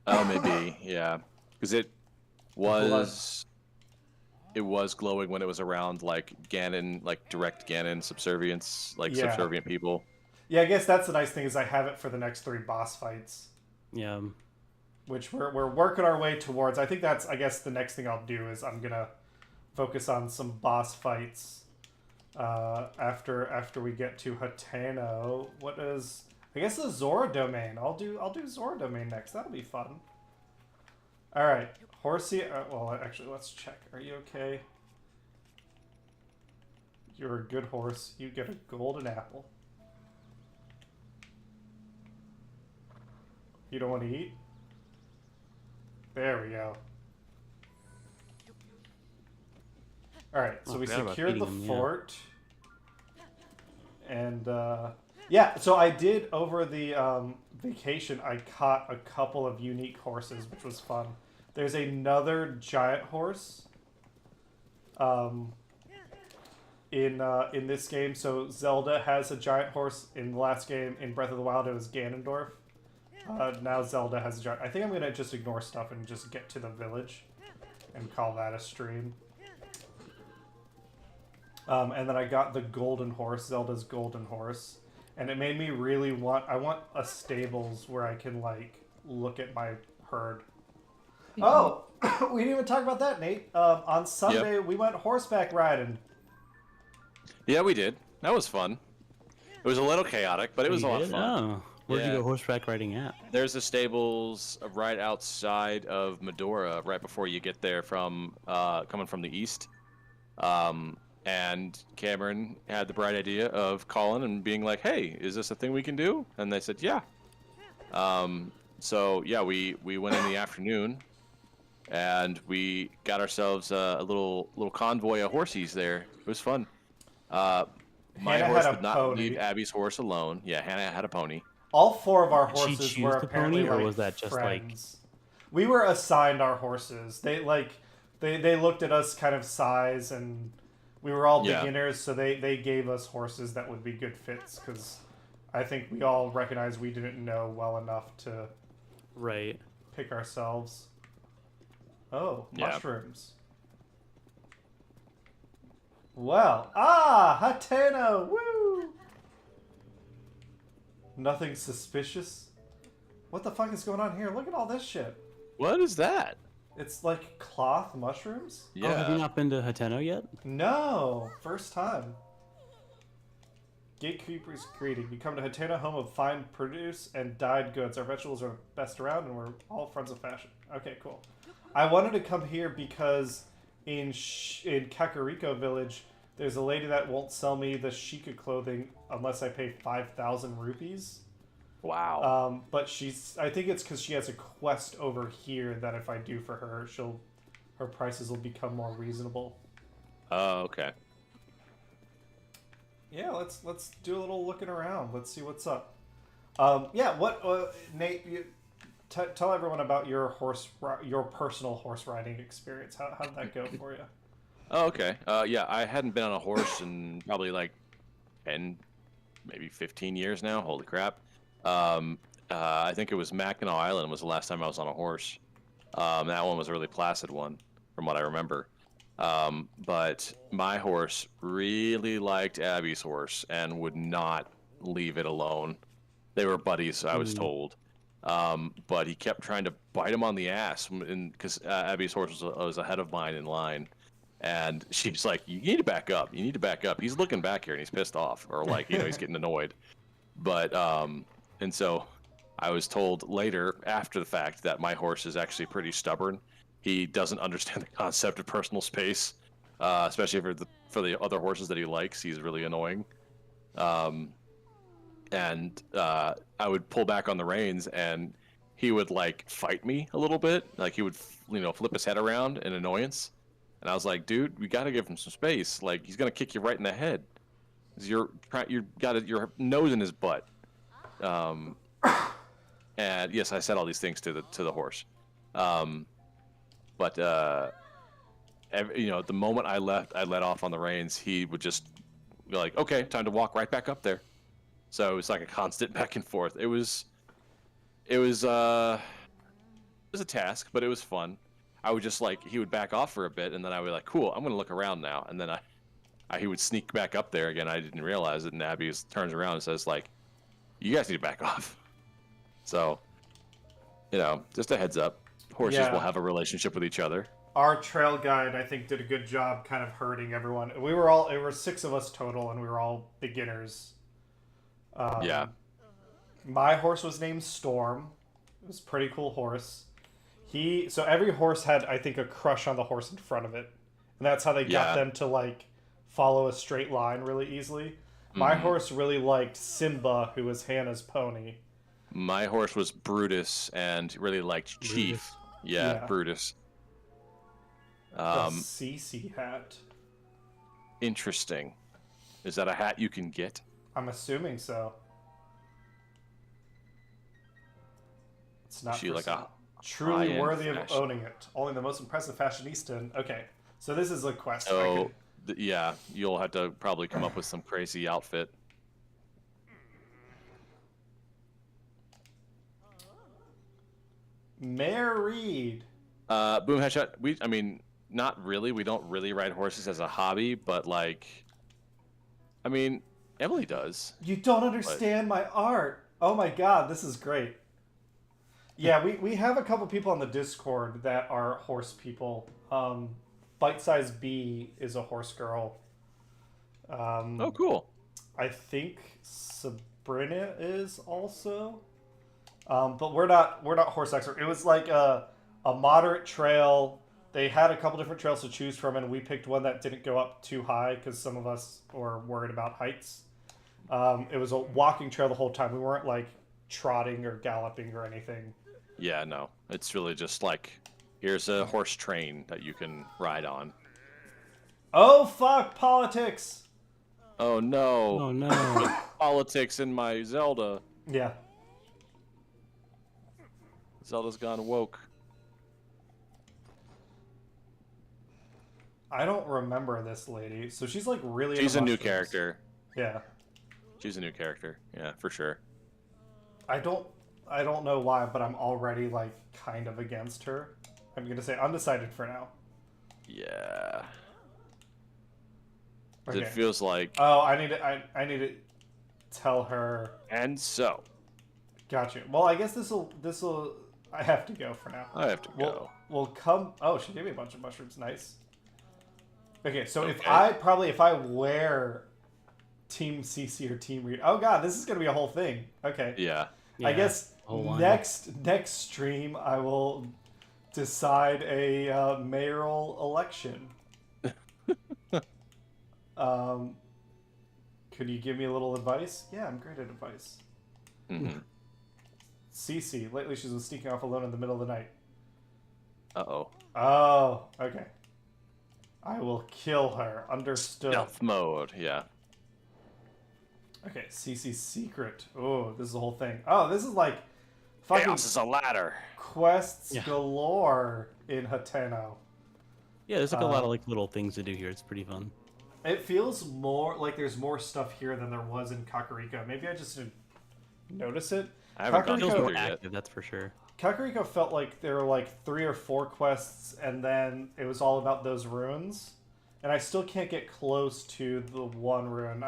Oh, maybe, yeah, because it was glowing when it was around like Ganon, like direct Ganon subservience, like subservient people. Yeah, I guess that's the nice thing is I have it for the next 3 boss fights. Yeah. Which we're working our way towards. I think that's, I guess, the next thing I'll do is I'm gonna focus on some boss fights after we get to Hateno. What is? I guess the Zora domain. I'll do Zora domain next. That'll be fun. All right, Horsey. Well, actually, let's check. Are you okay? You're a good horse. You get a golden apple. You don't want to eat? There we go. Alright, so we secured the fort. And, yeah, so I did, over the vacation, I caught a couple of unique horses, which was fun. There's another giant horse in this game. So Zelda has a giant horse in the last game. In Breath of the Wild, it was Ganondorf. Now Zelda has a giant... I think I'm going to just ignore stuff and just get to the village and call that a stream. And then I got the golden horse, Zelda's golden horse. And it made me really want... I want a stables where I can, like, look at my herd. Oh! We didn't even talk about that, Nate. On Sunday, we went horseback riding. Yeah, we did. That was fun. It was a little chaotic, but it was a lot of fun. Oh. Where'd you go horseback riding at? There's the stables right outside of Medora, right before you get there from coming from the east. And Cameron had the bright idea of calling and being like, "Hey, is this a thing we can do?" And they said, "Yeah." So yeah, we went in the afternoon, and we got ourselves a little convoy of horsies there. It was fun. My horse would not leave Abby's horse alone. Yeah, Hannah had a pony. All 4 of our horses Did she were choose the apparently pony, or like was that just friends. We were assigned our horses. They looked at us kind of size, and we were all beginners, so they gave us horses that would be good fits, because I think we all recognized we didn't know well enough to pick ourselves. Oh, mushrooms. Well, Hateno, woo! Nothing suspicious. What the fuck is going on here? Look at all this shit. What is that? It's like cloth mushrooms? Yeah. Oh, have you not been to Hateno yet? No, first time. Gatekeeper's greeting. We come to Hateno, home of fine produce and dyed goods. Our vegetables are best around, and we're all friends of fashion. Okay, cool. I wanted to come here because in Kakariko Village, there's a lady that won't sell me the Sheikah clothing unless I pay 5,000 rupees. Wow. But I think it's because she has a quest over here that if I do for her, her prices will become more reasonable. Oh, okay. Yeah, let's do a little looking around. Let's see what's up. Nate? Tell everyone about your personal horse riding experience. How did that go for you? Oh, okay. Yeah, I hadn't been on a horse in probably like 10, maybe 15 years now. Holy crap. I think it was Mackinac Island was the last time I was on a horse. That one was a really placid one, from what I remember. But my horse really liked Abby's horse and would not leave it alone. They were buddies, I was told. But he kept trying to bite him on the ass because Abby's horse was ahead of mine in line. And she's like, "You need to back up. You need to back up." He's looking back here and he's pissed off, or like, he's getting annoyed. But, and so I was told later, after the fact, that my horse is actually pretty stubborn. He doesn't understand the concept of personal space, especially for the other horses that he likes. He's really annoying. And I would pull back on the reins, and he would like fight me a little bit. Like he would, flip his head around in annoyance. And I was like, dude, we got to give him some space. Like, he's going to kick you right in the head. You're got your nose in his butt. And yes, I said all these things to the horse. But the moment I let off on the reins, he would just be like, okay, time to walk right back up there. So it was like a constant back and forth. It was a task, but it was fun. I would just like, he would back off for a bit, and then I would be like, cool, I'm gonna look around now. And then he would sneak back up there again. I didn't realize it, and Abby turns around and says like, you guys need to back off. So, just a heads up. Horses will have a relationship with each other. Our trail guide, I think, did a good job kind of herding everyone. It were 6 of us total, and we were all beginners. Yeah. My horse was named Storm. It was a pretty cool horse. So every horse had, I think, a crush on the horse in front of it. And that's how they got them to, like, follow a straight line really easily. My horse really liked Simba, who was Hannah's pony. My horse was Brutus and really liked Chief. Brutus. Yeah, Brutus. The CC hat. Interesting. Is that a hat you can get? I'm assuming so. It's not She for like sale. a Truly high-end worthy of fashion. owning it. Only the most impressive fashionista. Okay, so this is a quest. So, yeah, you'll have to probably come up with some crazy outfit. Mayor Reed. Boom Headshot. Not really. We don't really ride horses as a hobby, but like, Emily does. You don't understand my art. Oh my god, this is great. Yeah, we have a couple people on the Discord that are horse people. Bite Size B is a horse girl. Oh, cool. I think Sabrina is also. But we're not horse expert. It was like a moderate trail. They had a couple different trails to choose from, and we picked one that didn't go up too high because some of us were worried about heights. It was a walking trail the whole time. We weren't like trotting or galloping or anything. Yeah, no. It's really just like, here's a horse train that you can ride on. Oh fuck, politics! Oh no. Oh no. Politics in my Zelda. Yeah. Zelda's gone woke. I don't remember this lady. So she's like really. She's a into new mushrooms. character. Yeah. She's a new character. Yeah, for sure. I don't know why, but I'm already like kind of against her. I'm gonna say undecided for now. Yeah. Okay. It feels like. Oh, I need to tell her. And so. Gotcha. Well, I guess this will. I have to go for now. I have to go. We'll come. Oh, she gave me a bunch of mushrooms. Nice. Okay, so if I wear Team CC or Team Reed. Oh god, this is gonna be a whole thing. Okay. Yeah. I guess whole line. next stream I will decide a mayoral election. Could you give me a little advice? Yeah, I'm great at advice. Mm-hmm. Cece, lately she's been sneaking off alone in the middle of the night. Uh-oh. Oh, okay. I will kill her. Understood. Stealth mode, yeah. Okay, Cece's secret. Oh, this is the whole thing. Oh, this is like fucking Chaos is a ladder. quests Yeah. galore in Hateno. Yeah, there's like a lot of like little things to do here. It's pretty fun. It feels more like there's more stuff here than there was in Kakariko. Maybe I just didn't notice it. I haven't gone Kakariko- Feels through more here yet. active, that's for sure. Kakariko felt like there were like 3 or 4 quests, and then it was all about those runes. And I still can't get close to the one rune.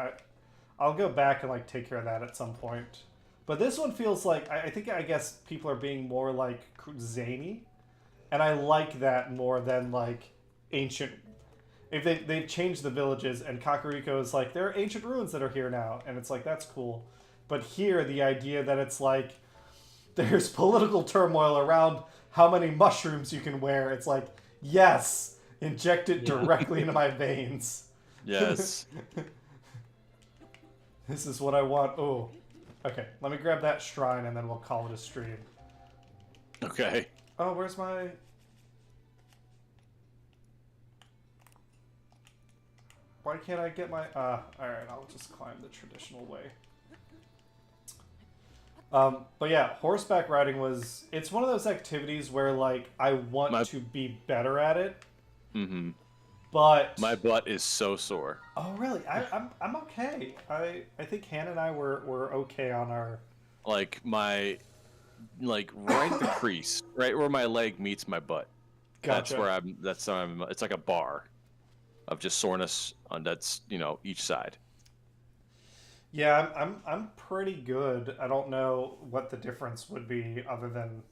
I'll go back and like take care of that at some point. But this one feels like I guess people are being more like zany, and I like that more than like ancient. If they've changed the villages, and Kakariko is like there are ancient ruins that are here now, and it's like that's cool. But here, the idea that it's like there's political turmoil around how many mushrooms you can wear. It's like, yes, inject it directly into my veins. Yes. This is what I want. Oh, okay. Let me grab that shrine and then we'll call it a stream. Okay. Oh, where's my... Why can't I get my... Alright, I'll just climb the traditional way. But yeah, horseback riding was... It's one of those activities where, like, I want to be better at it. Mm-hmm. But... My butt is so sore. Oh, really? I'm okay. I think Hannah and I were okay on our... Like, my... Like, right at the crease. Right where my leg meets my butt. Gotcha. That's where I'm... It's like a bar of just soreness on that's, each side. Yeah, I'm pretty good. I don't know what the difference would be other than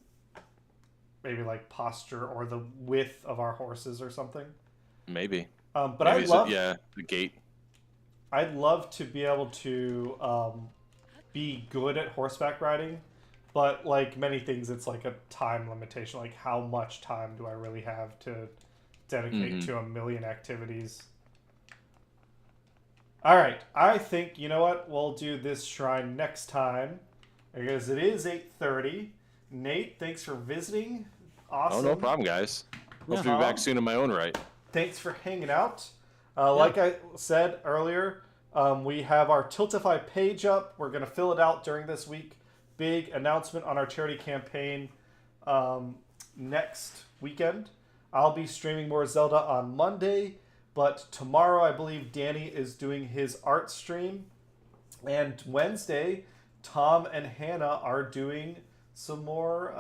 maybe like posture or the width of our horses or something. Maybe. But Maybe I'd love, the gait. I'd love to be able to be good at horseback riding, but like many things, it's like a time limitation. Like how much time do I really have to dedicate to a million activities? All right, I think, you know what, we'll do this shrine next time because it is 8:30. Nate, thanks for visiting. Awesome. Oh, no problem, guys. Hope to be back soon in my own right. Thanks for hanging out. Like I said earlier, we have our Tiltify page up. We're going to fill it out during this week. Big announcement on our charity campaign next weekend. I'll be streaming more Zelda on Monday. But tomorrow, I believe Danny is doing his art stream. And Wednesday, Tom and Hannah are doing some more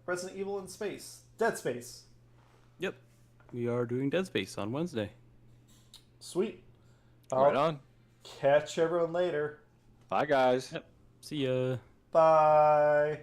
Resident Evil in Space. Dead Space. Yep. We are doing Dead Space on Wednesday. Sweet. Right on. Catch everyone later. Bye, guys. Yep. See ya. Bye.